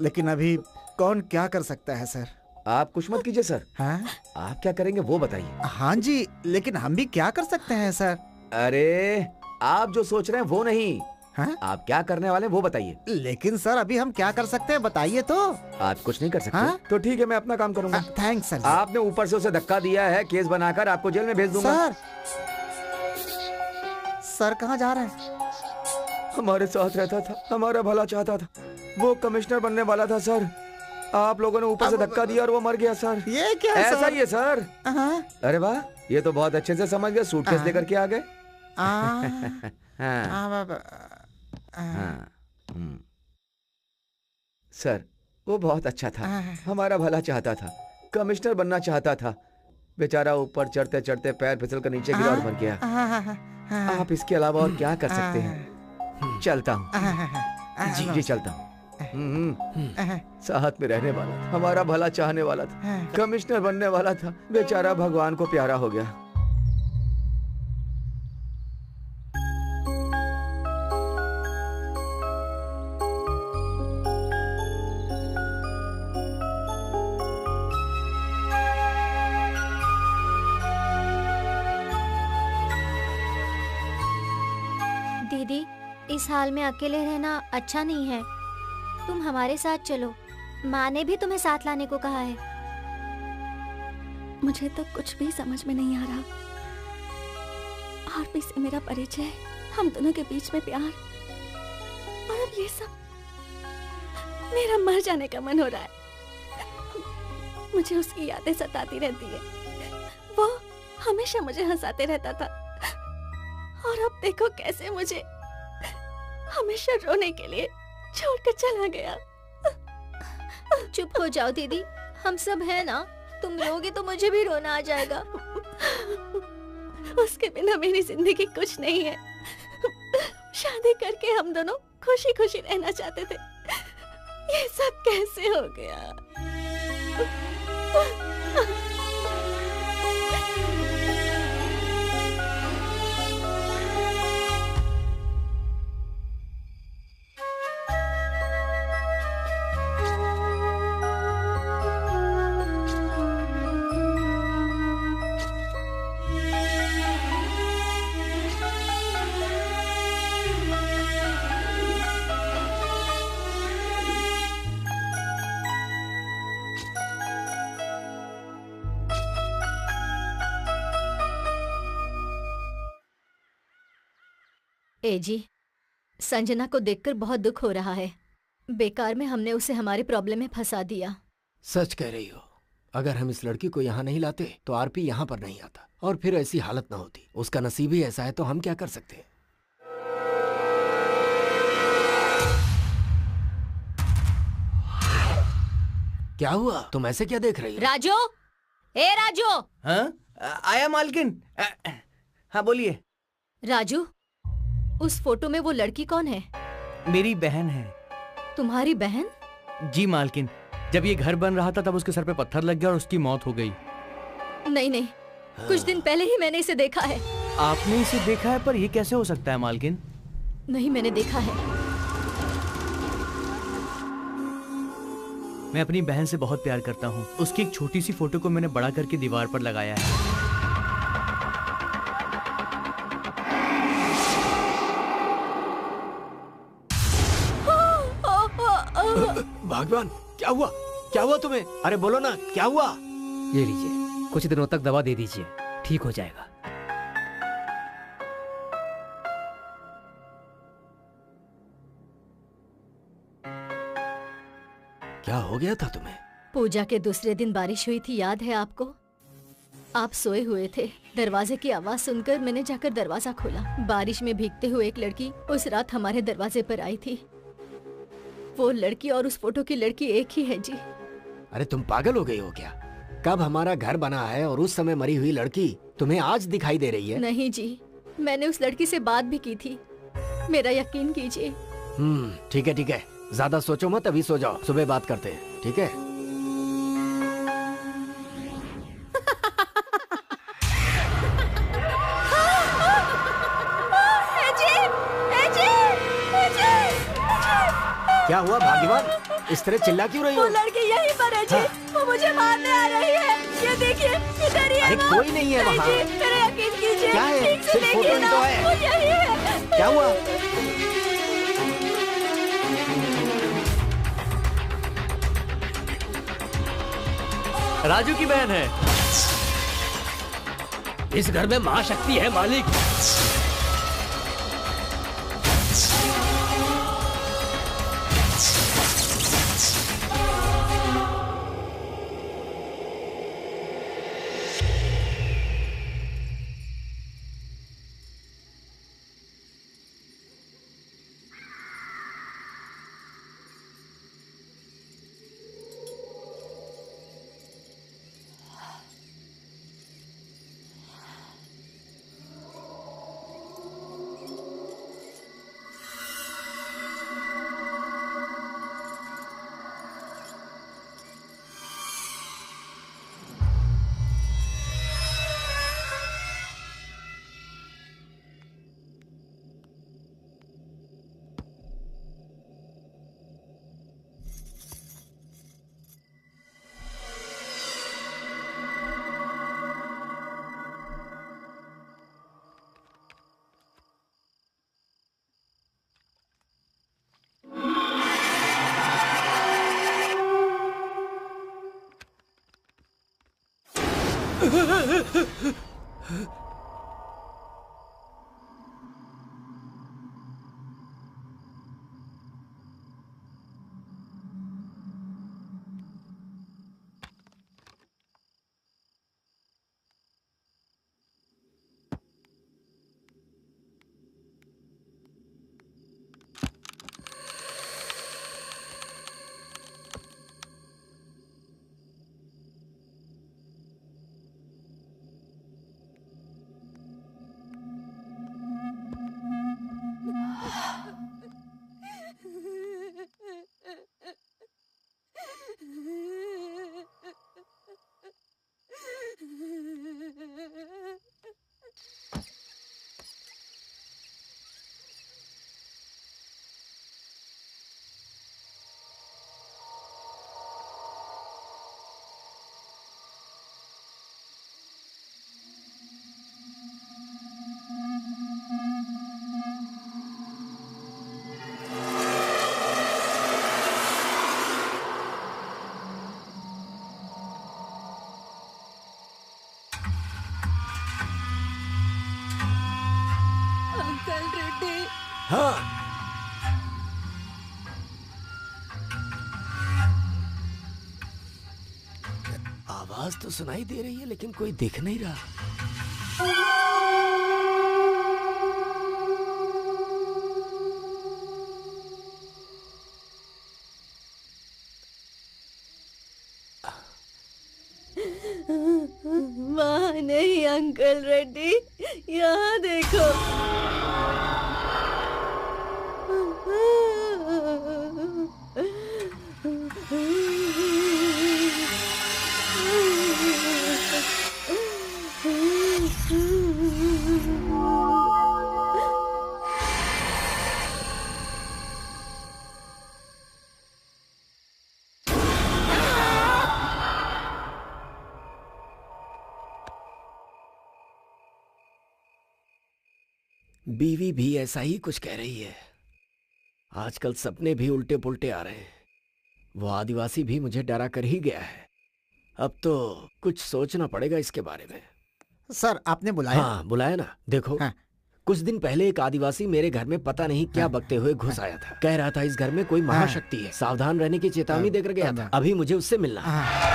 लेकिन अभी कौन क्या कर सकता है सर?
आप कुछ मत कीजिए सर।
हाँ?
आप क्या करेंगे वो बताइए।
हाँ जी, लेकिन हम भी क्या कर सकते हैं सर?
अरे आप जो सोच रहे हैं वो नहीं,
हाँ?
आप क्या करने वाले हैं वो बताइए।
लेकिन सर अभी हम क्या कर सकते हैं बताइए तो।
आप कुछ नहीं कर सकते?
हाँ?
तो ठीक है, मैं अपना काम करूंगा।
Thanks sir.
आपने ऊपर से उसे धक्का दिया है, केस बनाकर आपको जेल में भेज दूंगा।
सर कहाँ जा रहे हैं?
हमारे साथ रहता था, हमारा भला चाहता था, वो कमिश्नर बनने वाला था सर। आप लोगों ने ऊपर से धक्का दिया और वो मर गया सर।
ये क्या
ऐसा ही है सर।
हाँ?
अरे वाह, ये तो बहुत अच्छे से समझ गए, सूटकेस लेकर के आ गए। सर वो बहुत अच्छा था, हमारा भला चाहता था, कमिश्नर बनना चाहता था। बेचारा ऊपर चढ़ते चढ़ते पैर फिसल कर नीचे गिरा और मर गया। आप इसके अलावा और क्या कर सकते हैं? चलता हूँ। जी जी चलता हूँ। साथ में रहने वाला था, हमारा भला चाहने वाला था, कमिश्नर बनने वाला था, बेचारा भगवान को प्यारा हो गया।
दीदी, इस हाल में अकेले रहना अच्छा नहीं है, तुम हमारे साथ चलो। माँ ने भी तुम्हें साथ लाने को कहा है।
मुझे तो कुछ भी समझ में नहीं आ रहा। आरपी से मेरा परिचय, हम दोनों के बीच में प्यार, और अब ये सब। मेरा मर जाने का मन हो रहा है। मुझे उसकी यादें सताती रहती है। वो हमेशा मुझे हंसाते रहता था, और अब देखो कैसे मुझे हमेशा रोने के लिए छोड़कर चला गया।
चुप हो जाओ दीदी, हम सब हैं ना। तुम रोगी तो मुझे भी रोना आ जाएगा।
उसके बिना मेरी जिंदगी कुछ नहीं है। शादी करके हम दोनों खुशी खुशी रहना चाहते थे। ये सब कैसे हो गया?
ए जी, संजना को देखकर बहुत दुख हो रहा है। बेकार में हमने उसे हमारे प्रॉब्लम में फंसा दिया।
सच कह रही हो। अगर हम इस लड़की को यहाँ नहीं लाते तो आरपी यहाँ पर नहीं आता, और फिर ऐसी हालत ना होती। उसका नसीब ही ऐसा है, तो हम क्या कर सकते हैं? क्या हुआ? तुम ऐसे क्या देख रही हो?
राजू, ए राजू।
हाँ? आया मालकिन। हाँ बोलिए।
राजू, उस फोटो में वो लड़की कौन है?
मेरी बहन है।
तुम्हारी बहन?
जी मालकिन, जब ये घर बन रहा था तब उसके सर पे पत्थर लग गया और उसकी मौत हो गई।
नहीं नहीं, कुछ दिन पहले ही मैंने इसे देखा है।
आपने इसे देखा है? पर ये कैसे हो सकता है मालकिन?
नहीं, मैंने देखा है।
मैं अपनी बहन से बहुत प्यार करता हूँ। उसकी एक छोटी सी फोटो को मैंने बड़ा करके दीवार पर लगाया है।
भगवान, क्या हुआ? क्या हुआ तुम्हें? अरे बोलो ना, क्या हुआ?
ये लीजिए, कुछ दिनों तक दवा दे दीजिए, ठीक हो जाएगा।
क्या हो गया था तुम्हें?
पूजा के दूसरे दिन बारिश हुई थी, याद है आपको? आप सोए हुए थे। दरवाजे की आवाज सुनकर मैंने जाकर दरवाजा खोला। बारिश में भीगते हुए एक लड़की उस रात हमारे दरवाजे पर आई थी। वो लड़की और उस फोटो की लड़की एक ही है जी।
अरे तुम पागल हो गई हो क्या? कब हमारा घर बना है और उस समय मरी हुई लड़की तुम्हें आज दिखाई दे रही है?
नहीं जी, मैंने उस लड़की से बात भी की थी, मेरा यकीन कीजिए।
ठीक है ठीक है, ज्यादा सोचो मत, अभी सो जाओ, सुबह बात करते हैं, ठीक है? क्या हुआ भाग्यवान? इस तरह चिल्ला क्यों रही हो?
वो लड़की यहीं पर है जी। वो मुझे मारने आ रही है। ये देखिए, इधर ही है।
अरे कोई नहीं है वहाँ।
मेरा यकीन कीजिए।
क्या है?
ठीक से
सिर्फ फोटो
देखिए
ही
ना,
तो है।
वो यही है।
क्या हुआ?
राजू की बहन है। इस घर में महाशक्ति है मालिक।
हाँ, आवाज तो सुनाई दे रही है लेकिन कोई दिख नहीं रहा।
वहाँ नहीं अंकल रेड्डी, यहाँ देखो।
बीवी भी ऐसा ही कुछ कह रही है। आजकल सपने भी उल्टे पुल्टे आ रहे हैं। वो आदिवासी भी मुझे डरा कर ही गया है। अब तो कुछ सोचना पड़ेगा इसके बारे में।
सर आपने बुलाया?
हाँ बुलाया ना। देखो
हाँ।
कुछ दिन पहले एक आदिवासी मेरे घर में पता नहीं क्या बकते हुए घुस आया था। कह रहा था इस घर में कोई महाशक्ति है, सावधान रहने की चेतावनी देकर गया था। अभी मुझे उससे मिलना है।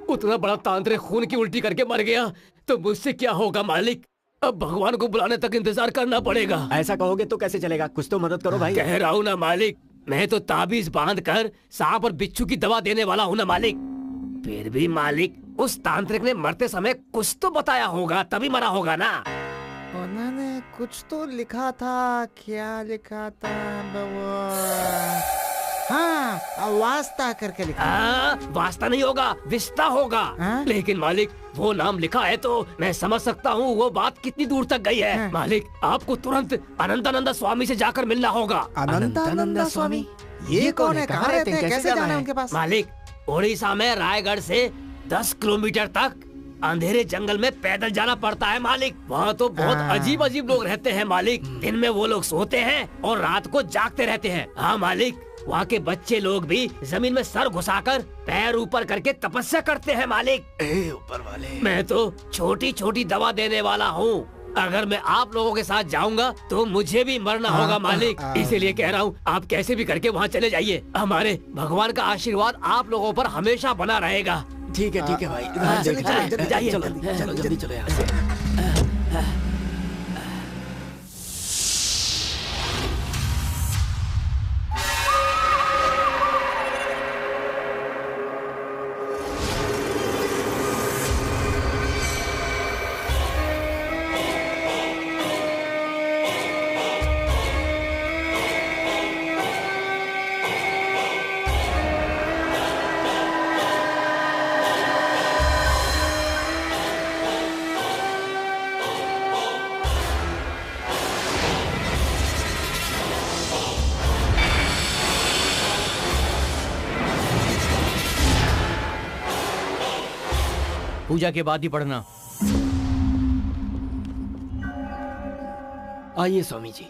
उतना बड़ा तांत्रिक खून की उल्टी करके मर गया तो मुझसे क्या होगा मालिक? अब भगवान को बुलाने तक इंतजार करना पड़ेगा।
ऐसा कहोगे तो कैसे चलेगा? कुछ तो मदद करो भाई।
कह रहा हूँ ना मालिक, मैं तो ताबीज बांध कर सांप और बिच्छू की दवा देने वाला हूँ ना मालिक। फिर भी मालिक, उस तांत्रिक ने मरते समय कुछ तो बताया होगा, तभी मरा होगा ना।
उन्होंने कुछ तो लिखा था। क्या लिखा था बाबा? हाँ, वास्ता करके लिखा।
वास्ता नहीं होगा, विस्ता होगा। लेकिन मालिक, वो नाम लिखा है तो मैं समझ सकता हूँ वो बात कितनी दूर तक गई है। मालिक, आपको तुरंत अनंतानंद स्वामी से जाकर मिलना होगा।
अनंतानंद स्वामी? ये कौन है? कहाँ रहते हैं? कैसे जाना है उनके पास?
मालिक, उड़ीसा में रायगढ़ से 10 किलोमीटर तक अंधेरे जंगल में पैदल जाना पड़ता है मालिक। वहाँ तो बहुत अजीब अजीब लोग रहते हैं मालिक। दिन में वो लोग सोते हैं और रात को जागते रहते हैं। हाँ मालिक, वहाँ के बच्चे लोग भी जमीन में सर घुसाकर पैर ऊपर करके तपस्या करते हैं मालिक।
ऊपर वाले,
मैं तो छोटी छोटी दवा देने वाला हूँ। अगर मैं आप लोगों के साथ जाऊंगा तो मुझे भी मरना होगा मालिक। इसीलिए कह रहा हूँ, आप कैसे भी करके वहाँ चले जाइए। हमारे भगवान का आशीर्वाद आप लोगों पर हमेशा बना रहेगा।
ठीक है भाई।
जाइए,
चलो जल्दी चलो यहाँ से।
पूजा के बाद ही पढ़ना।
आइए स्वामी जी।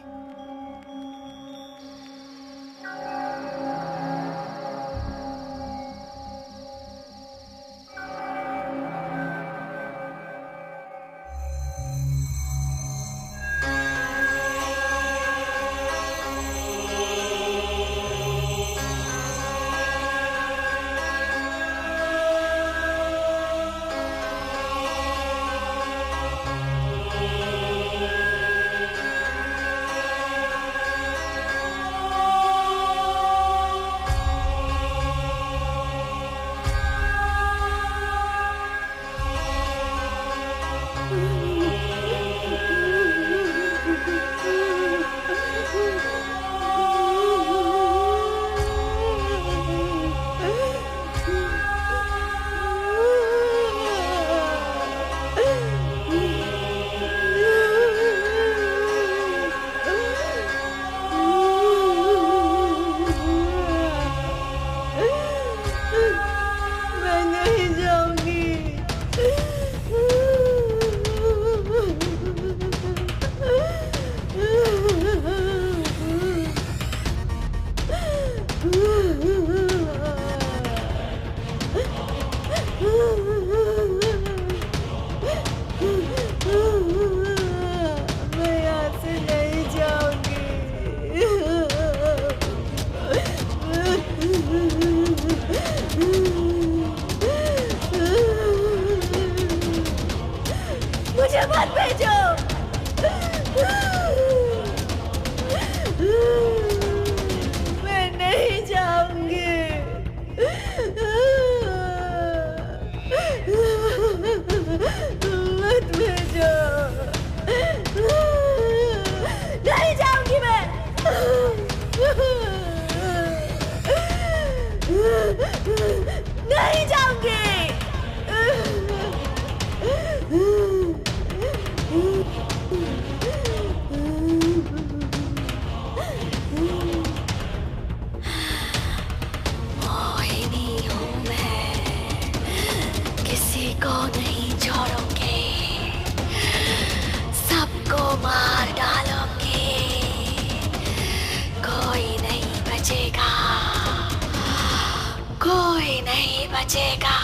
बचेगा,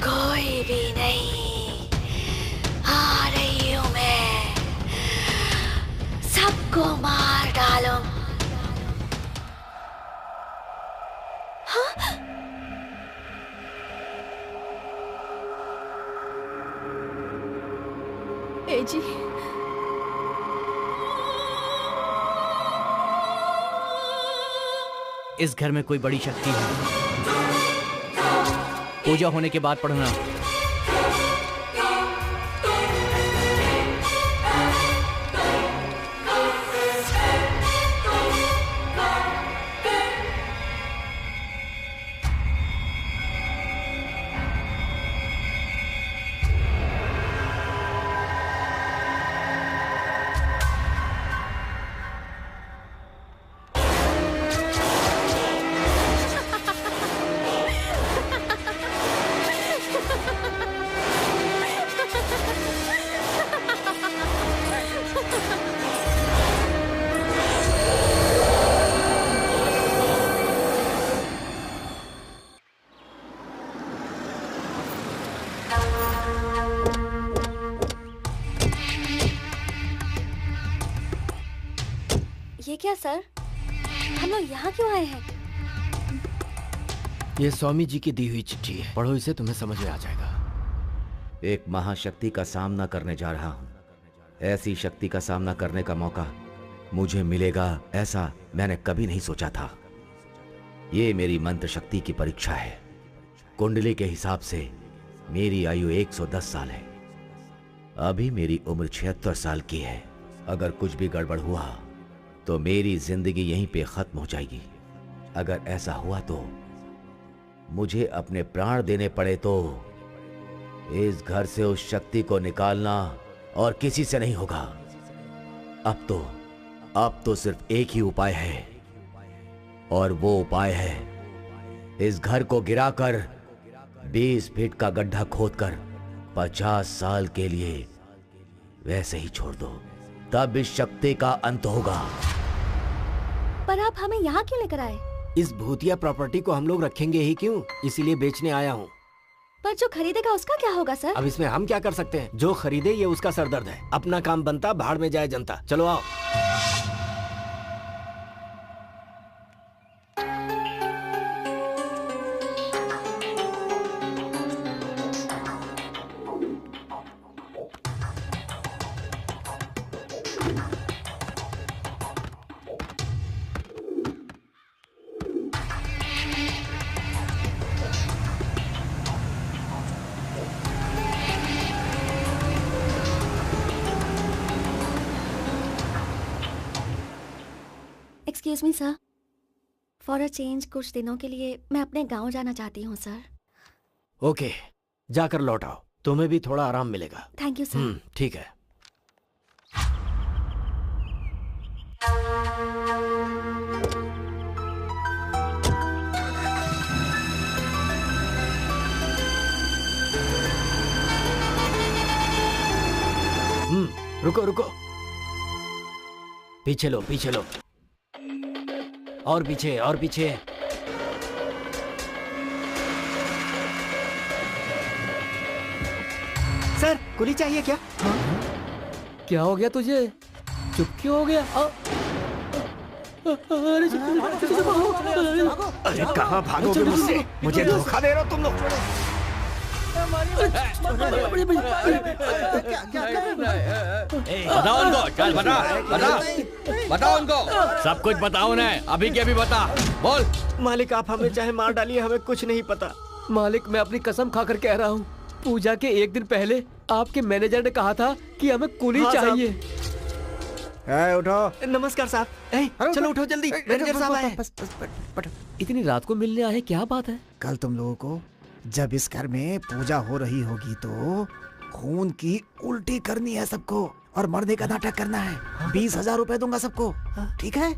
कोई भी नहीं। आ रही हूँ मैं, सबको मार डालूं। हाँ?
ए जी,
इस घर में कोई बड़ी शक्ति है। पूजा होने के बाद पढ़ना।
ये क्या सर, हम लोग यहाँ क्यों आए हैं?
ये स्वामी जी की दी हुई चिट्ठी है, पढ़ो इसे, तुम्हें समझ में आ जाएगा।
एक महाशक्ति का सामना करने जा रहा हूं। ऐसी शक्ति का सामना करने का मौका मुझे मिलेगा, ऐसा मैंने कभी नहीं सोचा था। ये मेरी मंत्र शक्ति की परीक्षा है। कुंडली के हिसाब से मेरी आयु 110 साल है। अभी मेरी उम्र 76 साल की है। अगर कुछ भी गड़बड़ हुआ तो मेरी जिंदगी यहीं पे खत्म हो जाएगी। अगर ऐसा हुआ तो मुझे अपने प्राण देने पड़े तो इस घर से उस शक्ति को निकालना और किसी से नहीं होगा। अब तो सिर्फ एक ही उपाय है, और वो उपाय है इस घर को गिराकर 20 फीट का गड्ढा खोदकर 50 साल के लिए वैसे ही छोड़ दो, तब इस शक्ति का अंत होगा।
पर आप हमें यहाँ क्यों लेकर आए?
इस भूतिया प्रॉपर्टी को हम लोग रखेंगे ही क्यों, इसीलिए बेचने आया हूँ।
पर जो खरीदेगा उसका क्या होगा सर?
अब इसमें हम क्या कर सकते हैं? जो खरीदे ये उसका सरदर्द है। अपना काम बनता, भाड़ में जाए जनता। चलो आओ।
Excuse me sir, for a change कुछ दिनों के लिए मैं अपने गांव जाना चाहती हूँ सर।
ओके, जाकर लौट आओ, तुम्हें भी थोड़ा आराम मिलेगा।
Thank you sir.
ठीक है। रुको रुको, पीछे लो पीछे लो, और पीछे और पीछे।
सर कुली चाहिए क्या? क्या हो गया तुझे? चुप क्यों हो गया?
अरे कहाँ भागोगे मुझसे? मुझे धोखा दे रहे हो तुम लोग।
बताओ उनको, चल बताओ उनको, सब कुछ बताओ उन्हें, अभी के अभी बता, बोल।
मालिक आप हमें चाहे मार डालिए, हमें कुछ नहीं पता।
मालिक मैं अपनी कसम खाकर कह रहा हूँ, पूजा के एक दिन पहले आपके मैनेजर ने कहा था कि हमें कुली चाहिए।
उठो।
नमस्कार साहब। चलो उठो जल्दी, मैनेजर साहब आए।
इतनी रात को मिलने आए, क्या बात है?
कल तुम लोगों को जब इस घर में पूजा हो रही होगी तो खून की उल्टी करनी है सबको, और मरने का नाटक करना है। 20,000 रुपए दूंगा सबको, ठीक है?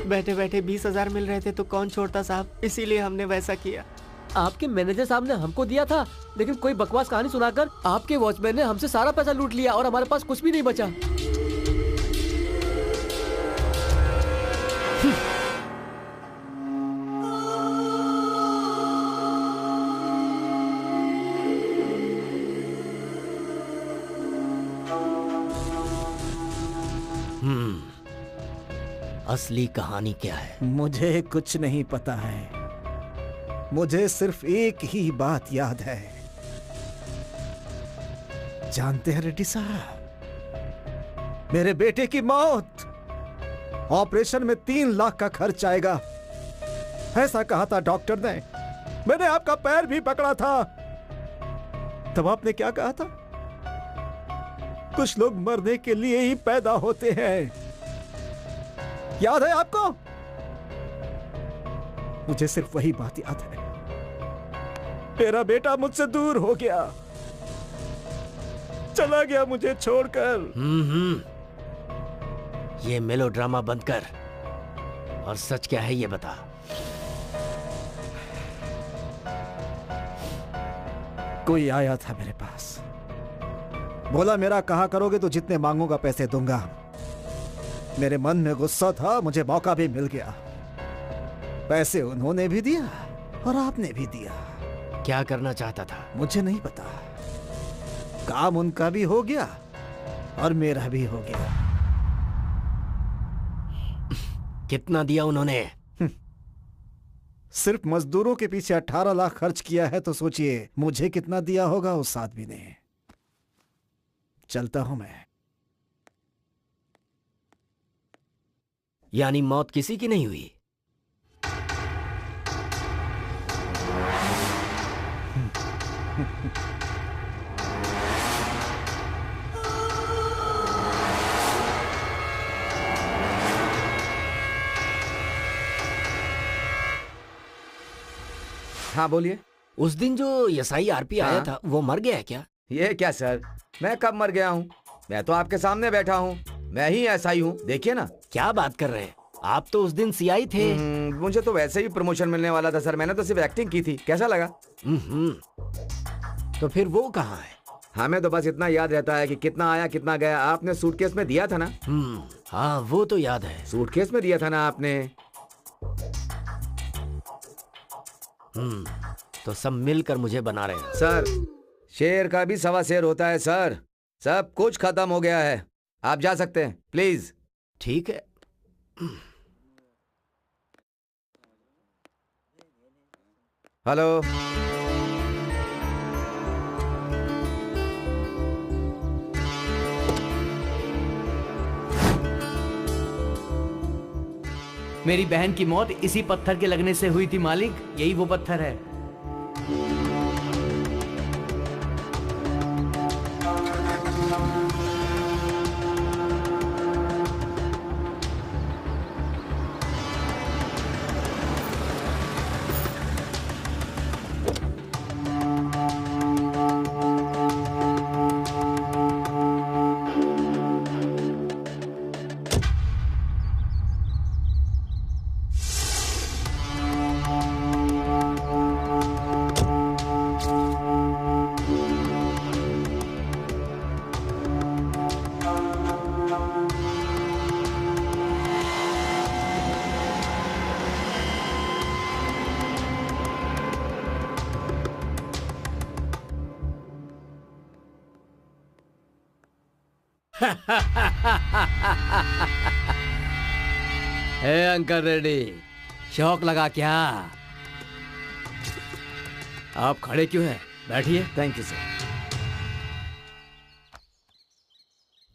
बैठे बैठे 20,000 मिल रहे थे तो कौन छोड़ता साहब, इसीलिए हमने वैसा किया।
आपके मैनेजर साहब ने हमको दिया था, लेकिन कोई बकवास कहानी सुनाकर आपके वॉचमैन ने हमसे सारा पैसा लूट लिया और हमारे पास कुछ भी नहीं बचा।
असली कहानी क्या है?
मुझे कुछ नहीं पता है। मुझे सिर्फ एक ही बात याद है। जानते हैं रेड्डी साहब, मेरे बेटे की मौत, ऑपरेशन में 3 लाख का खर्च आएगा, ऐसा कहा था डॉक्टर ने। मैंने आपका पैर भी पकड़ा था, तब आपने क्या कहा था? कुछ लोग मरने के लिए ही पैदा होते हैं, याद है आपको? मुझे सिर्फ वही बात याद है। मेरा बेटा मुझसे दूर हो गया, चला गया मुझे छोड़कर।
ये मेलोड्रामा बंद कर और सच क्या है ये बता।
कोई आया था मेरे पास, बोला मेरा कहा करोगे तो जितने मांगूंगा पैसे दूंगा। मेरे मन में गुस्सा था, मुझे मौका भी मिल गया। पैसे उन्होंने भी दिया और आपने भी दिया।
क्या करना चाहता था?
मुझे नहीं पता। काम उनका भी हो गया और मेरा भी हो गया।
कितना दिया उन्होंने?
सिर्फ मजदूरों के पीछे 18 लाख खर्च किया है, तो सोचिए मुझे कितना दिया होगा उस आदमी ने। चलता हूं मैं।
यानी मौत किसी की नहीं हुई?
हाँ बोलिए।
उस दिन जो एसआई आरपी आया था वो मर गया है क्या?
ये क्या सर, मैं कब मर गया हूँ? मैं तो आपके सामने बैठा हूँ, मैं ही एसआई हूँ, देखिए ना।
क्या बात कर रहे हैं, आप तो उस दिन सीआई थे।
मुझे तो वैसे ही प्रमोशन मिलने वाला था सर, मैंने तो सिर्फ एक्टिंग की थी। कैसा लगा?
तो फिर वो कहाँ है?
हमें तो बस इतना याद रहता है कि कितना आया कितना गया। आपने सूटकेस में दिया था ना?
हाँ वो तो याद है।
सूटकेस में दिया था ना आपने?
तो सब मिलकर मुझे बना रहे हैं।
सर, शेर का भी 1.25 शेर होता है सर। सब कुछ खत्म हो गया है, आप जा सकते हैं प्लीज।
ठीक है।
हेलो,
मेरी बहन की मौत इसी पत्थर के लगने से हुई थी मालिक। यही वो पत्थर है।
हे अंकल रेड्डी, शौक लगा क्या? आप खड़े क्यों हैं? बैठिए।
Thank you sir.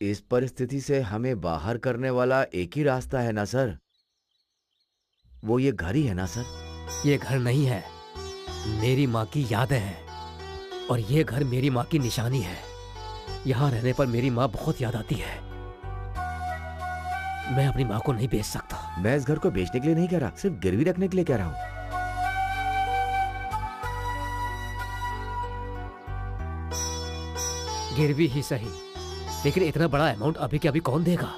इस परिस्थिति से हमें बाहर करने वाला एक ही रास्ता है ना सर? वो ये घर ही है ना सर?
ये घर नहीं है, मेरी माँ की यादें हैं, और ये घर मेरी माँ की निशानी है। यहाँ रहने पर मेरी माँ बहुत याद आती है। मैं अपनी माँ को नहीं बेच सकता।
मैं इस घर को बेचने के लिए नहीं कह रहा, सिर्फ गिरवी रखने के लिए कह रहा हूँ।
गिरवी ही सही, लेकिन इतना बड़ा अमाउंट अभी के अभी कौन देगा?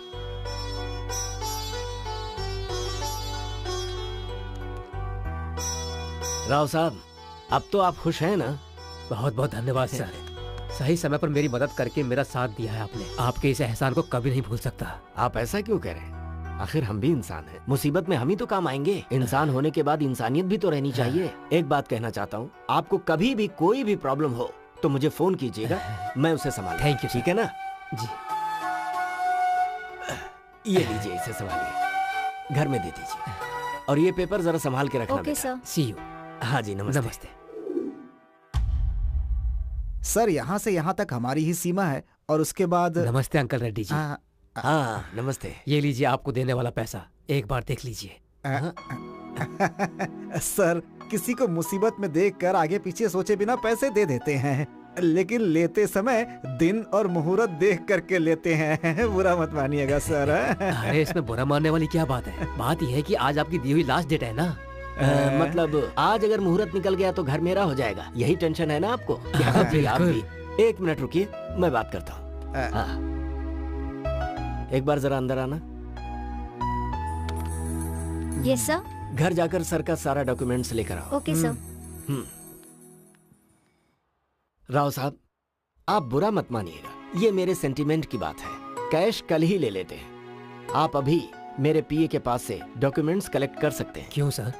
राव साहब, अब तो आप खुश हैं ना?
बहुत बहुत धन्यवाद सर। सही समय पर मेरी मदद करके मेरा साथ दिया है आपने। आपके इस एहसान को कभी नहीं भूल सकता।
आप ऐसा क्यों कह रहे हैं? आखिर हम भी इंसान हैं। मुसीबत में हम ही तो काम आएंगे। इंसान होने के बाद इंसानियत भी तो रहनी चाहिए। एक बात कहना चाहता हूँ, आपको कभी भी कोई भी प्रॉब्लम हो तो मुझे फोन कीजिएगा, मैं उसे संभालूंगा।
Thank you.
ठीक है ना
जी।
ये लीजिए, इसे संभालिए। घर में दे दीजिए। और ये पेपर जरा संभाल के रखना।
Okay sir.
See you.
हाँ जी, नमस्ते।
नमस्ते।
सर यहाँ से यहाँ तक हमारी ही सीमा है और उसके बाद।
नमस्ते अंकल रेड्डी जी।
हाँ नमस्ते।
ये लीजिए आपको देने वाला पैसा, एक बार देख लीजिए।
सर किसी को मुसीबत में देखकर आगे पीछे सोचे बिना पैसे दे देते हैं, लेकिन लेते समय दिन और मुहूर्त देख करके लेते हैं। बुरा मत मानिएगा सर।
अरे इसमें बुरा मानने वाली क्या बात है? बात यह है कि आज आपकी दी हुई लास्ट डेट है ना।
मतलब आज अगर मुहूर्त निकल गया तो घर मेरा हो जाएगा, यही टेंशन है ना आपको? आप भी। एक मिनट रुकिए, मैं बात करता हूँ। एक बार जरा अंदर आना।
Yes sir.
घर जाकर सर का सारा डॉक्यूमेंट्स लेकर आओ।
Okay sir.
राव साहब, आप बुरा मत मानिएगा, ये मेरे सेंटीमेंट की बात है। कैश कल ही ले लेते हैं। आप अभी मेरे पीए के पास से डॉक्यूमेंट्स कलेक्ट कर सकते हैं।
क्यों सर?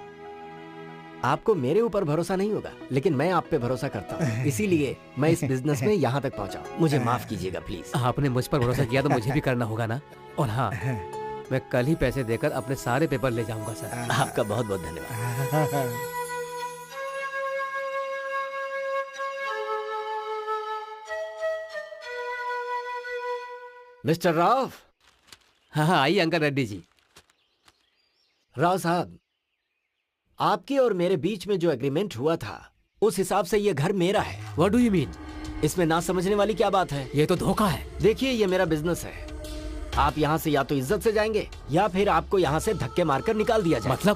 आपको मेरे ऊपर भरोसा नहीं होगा, लेकिन मैं आप पे भरोसा करता हूँ, इसीलिए मैं इस बिजनेस में यहाँ तक पहुँचा हूँ। मुझे माफ कीजिएगा प्लीज।
आपने मुझ पर भरोसा किया तो मुझे भी करना होगा ना। और हाँ, मैं कल ही पैसे देकर अपने सारे पेपर ले जाऊंगा सर।
आपका बहुत बहुत धन्यवाद। मिस्टर राव।
हाँ आइए अंकल रेड्डी जी।
राव साहब, आपके और मेरे बीच में जो एग्रीमेंट हुआ था उस हिसाब से ये घर मेरा है।
What do you mean?
इसमें ना समझने वाली क्या बात है?
ये तो धोखा है।
देखिए ये मेरा बिजनेस है। आप यहाँ से या तो इज्जत से जाएंगे या फिर आपको यहाँ से धक्के मारकर निकाल दिया जाए।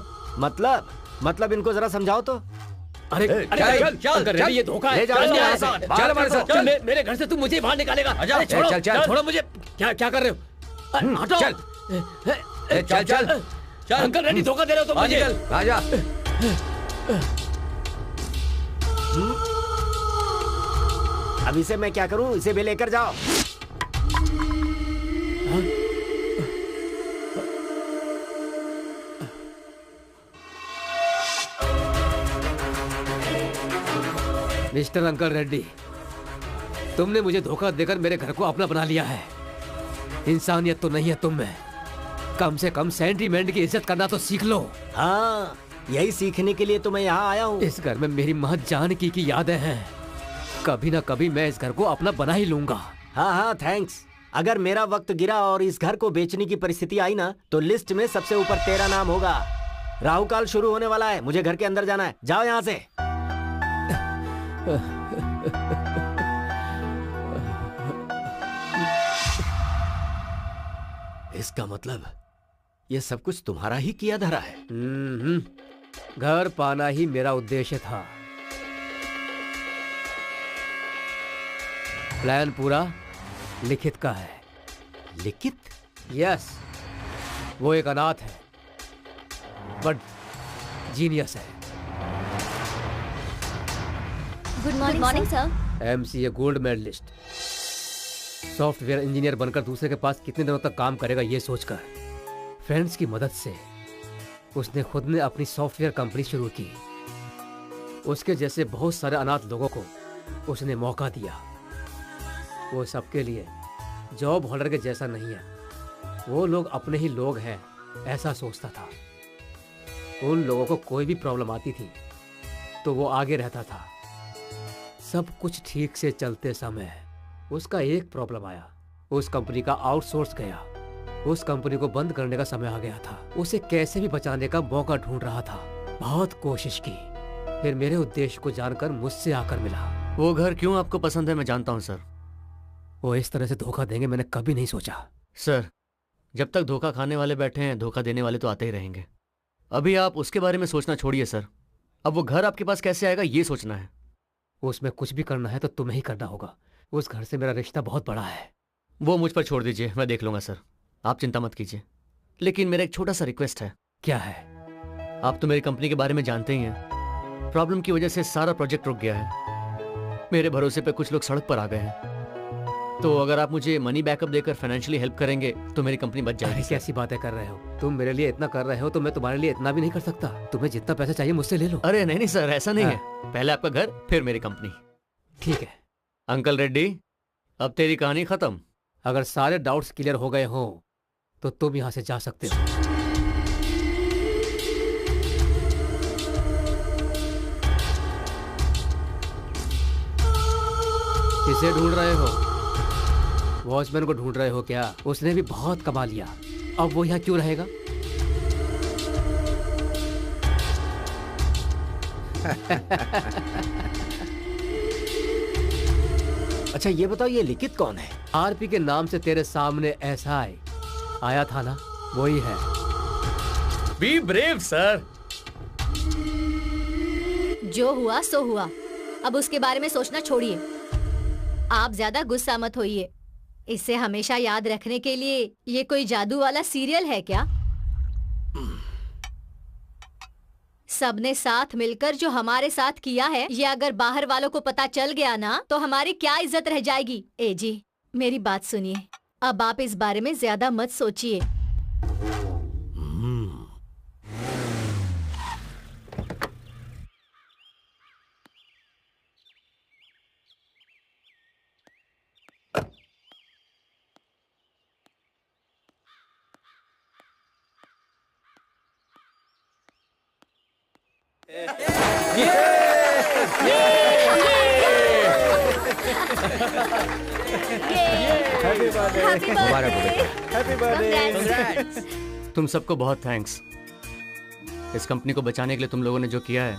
मतलब इनको जरा समझाओ तो।
अरे चल, ये धोखा है। चल मेरे घर से तू मुझे बाहर निकालेगा। छोड़ो मुझे। क्या कर रहे हो? हटो। चल अंकल रेड्डी, धोखा दे रहे हो तुम मुझे।
आजा।
अब इसे मैं क्या करूं? इसे भी लेकर जाओ।
मिस्टर अंकल रेड्डी, तुमने मुझे धोखा देकर मेरे घर को अपना बना लिया है। इंसानियत तो नहीं है तुम में। कम से कम सेंटीमेंट की इज्जत करना तो सीख लो।
हाँ, यही सीखने के लिए तो मैं यहाँ आया हूँ।
इस घर में मेरी महज जानकी की यादें हैं। कभी ना कभी मैं इस घर को अपना बना ही लूंगा।
हाँ थैंक्स। अगर मेरा वक्त गिरा और इस घर को बेचने की परिस्थिति आई ना, तो लिस्ट में सबसे ऊपर तेरा नाम होगा। राहु काल शुरू होने वाला है, मुझे घर के अंदर जाना है। जाओ यहाँ से। इसका मतलब ये सब कुछ तुम्हारा ही किया धरा है।
घर पाना ही मेरा उद्देश्य था। प्लान पूरा लिखित का है।
लिखित?
यस, वो एक अनाथ है बट जीनियस है।
Good morning sir.
MCA gold medallist, software engineer बनकर दूसरे के पास कितने दिनों तक काम करेगा ये सोचकर फ्रेंड्स की मदद से उसने खुद ने अपनी सॉफ्टवेयर कंपनी शुरू की। उसके जैसे बहुत सारे अनाथ लोगों को उसने मौका दिया। वो सबके लिए जॉब होल्डर के जैसा नहीं है, वो लोग अपने ही लोग हैं ऐसा सोचता था। उन लोगों को कोई भी प्रॉब्लम आती थी तो वो आगे रहता था। सब कुछ ठीक से चलते समय उसका एक प्रॉब्लम आया। उस कंपनी का आउटसोर्स गया। उस कंपनी को बंद करने का समय आ गया था। उसे कैसे भी बचाने का मौका ढूंढ रहा था। बहुत कोशिश की, फिर मेरे उद्देश्य को जानकर मुझसे आकर मिला।
वो घर क्यों आपको पसंद है मैं जानता हूँ सर।
वो इस तरह से धोखा देंगे मैंने कभी नहीं सोचा।
सर, जब तक धोखा खाने वाले बैठे हैं, धोखा देने वाले तो आते ही रहेंगे। अभी आप उसके बारे में सोचना छोड़िए सर। अब वो घर आपके पास कैसे आएगा ये सोचना है।
उसमें कुछ भी करना है तो तुम्हें ही करना होगा। उस घर से मेरा रिश्ता बहुत बड़ा है।
वो मुझ पर छोड़ दीजिए, मैं देख लूंगा सर। आप चिंता मत कीजिए। लेकिन मेरा एक छोटा सा रिक्वेस्ट है।
क्या है?
आप तो मेरी कंपनी के बारे में जानते ही हैं। प्रॉब्लम की वजह से सारा प्रोजेक्ट रुक गया है। मेरे भरोसे पे कुछ लोग सड़क पर आ गए हैं। तो अगर आप मुझे मनी बैकअप देकर फाइनेंशियली हेल्प करेंगे तो मेरी कंपनी बच जाएगी।
कैसी बातें कर रहे हो तुम? मेरे लिए इतना कर रहे हो तो मैं तुम्हारे लिए इतना भी नहीं कर सकता। तुम्हें जितना पैसा चाहिए मुझसे ले लो।
अरे नहीं सर, ऐसा नहीं है। पहले आपका घर फिर मेरी कंपनी।
ठीक है
अंकल रेड्डी, अब तेरी कहानी खत्म।
अगर सारे डाउट्स क्लियर हो गए हो तो तुम यहाँ से जा सकते हो। किसे ढूंढ रहे हो? वॉचमैन को ढूंढ रहे हो क्या? उसने भी बहुत कमा लिया, अब वो यहाँ क्यों रहेगा?
अच्छा ये बताओ, ये लिखित कौन है?
आरपी के नाम से तेरे सामने एसआई आया था ना, वही है।
Be brave sir.
जो हुआ सो हुआ, अब उसके बारे में सोचना छोड़िए। आप ज्यादा गुस्सा मत होइए। इसे हमेशा याद रखने के लिए ये कोई जादू वाला सीरियल है क्या? सबने साथ मिलकर जो हमारे साथ किया है, ये अगर बाहर वालों को पता चल गया ना, तो हमारी क्या इज्जत रह जाएगी। ए जी, मेरी बात सुनिए, अब आप इस बारे में ज्यादा मत सोचिए।
तुम सबको बहुत थैंक्स। इस कंपनी को बचाने के लिए तुम लोगों ने जो किया है,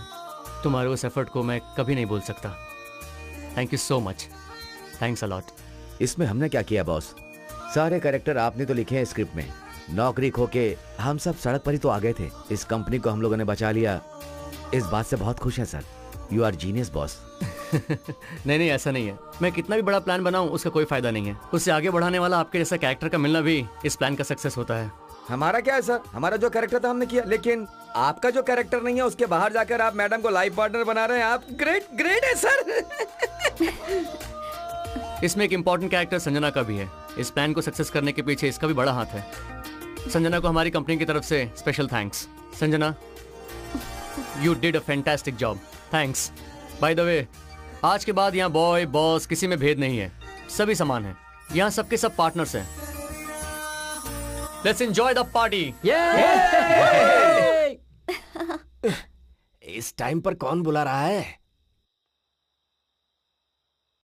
तुम्हारे उस एफर्ट को मैं कभी नहीं भूल सकता। Thank you so much. Thanks a lot.
इसमें हमने क्या किया बॉस? सारे कैरेक्टर आपने तो लिखे हैं स्क्रिप्ट में। नौकरी खो के हम सब सड़क पर ही तो आ गए थे। इस कंपनी को हम लोगों ने बचा लिया, इस बात से बहुत खुश है sir. You are genius boss.
नहीं ऐसा नहीं है। मैं कितना भी बड़ा प्लान बनाऊं, उसका कोई फायदा नहीं है। उससे आगे बढ़ाने वाला आपके जैसा कैरेक्टर का मिलना भी इस प्लान का सक्सेस होता है।
हमारा क्या है सर, हमारा जो कैरेक्टर था हमने किया, लेकिन आपका जो कैरेक्टर नहीं है उसके बाहर जाकर आप मैडम को लाइफ पार्टनर बना रहे हैं। आप ग्रेट ग्रेट है सर।
इसमें एक इम्पोर्टेंट कैरेक्टर संजना का भी है। इस प्लान को सक्सेस करने के पीछे इसका भी बड़ा हाथ है। संजना को हमारी कंपनी की तरफ से special thanks. Sanjana, you did a fantastic job. Thanks. By the way, आज के बाद यहाँ बॉय बॉस किसी में भेद नहीं है, सभी समान हैं। यहाँ सबके सब पार्टनर्स हैं। Let's enjoy the party.
इस टाइम पर कौन बुला रहा है?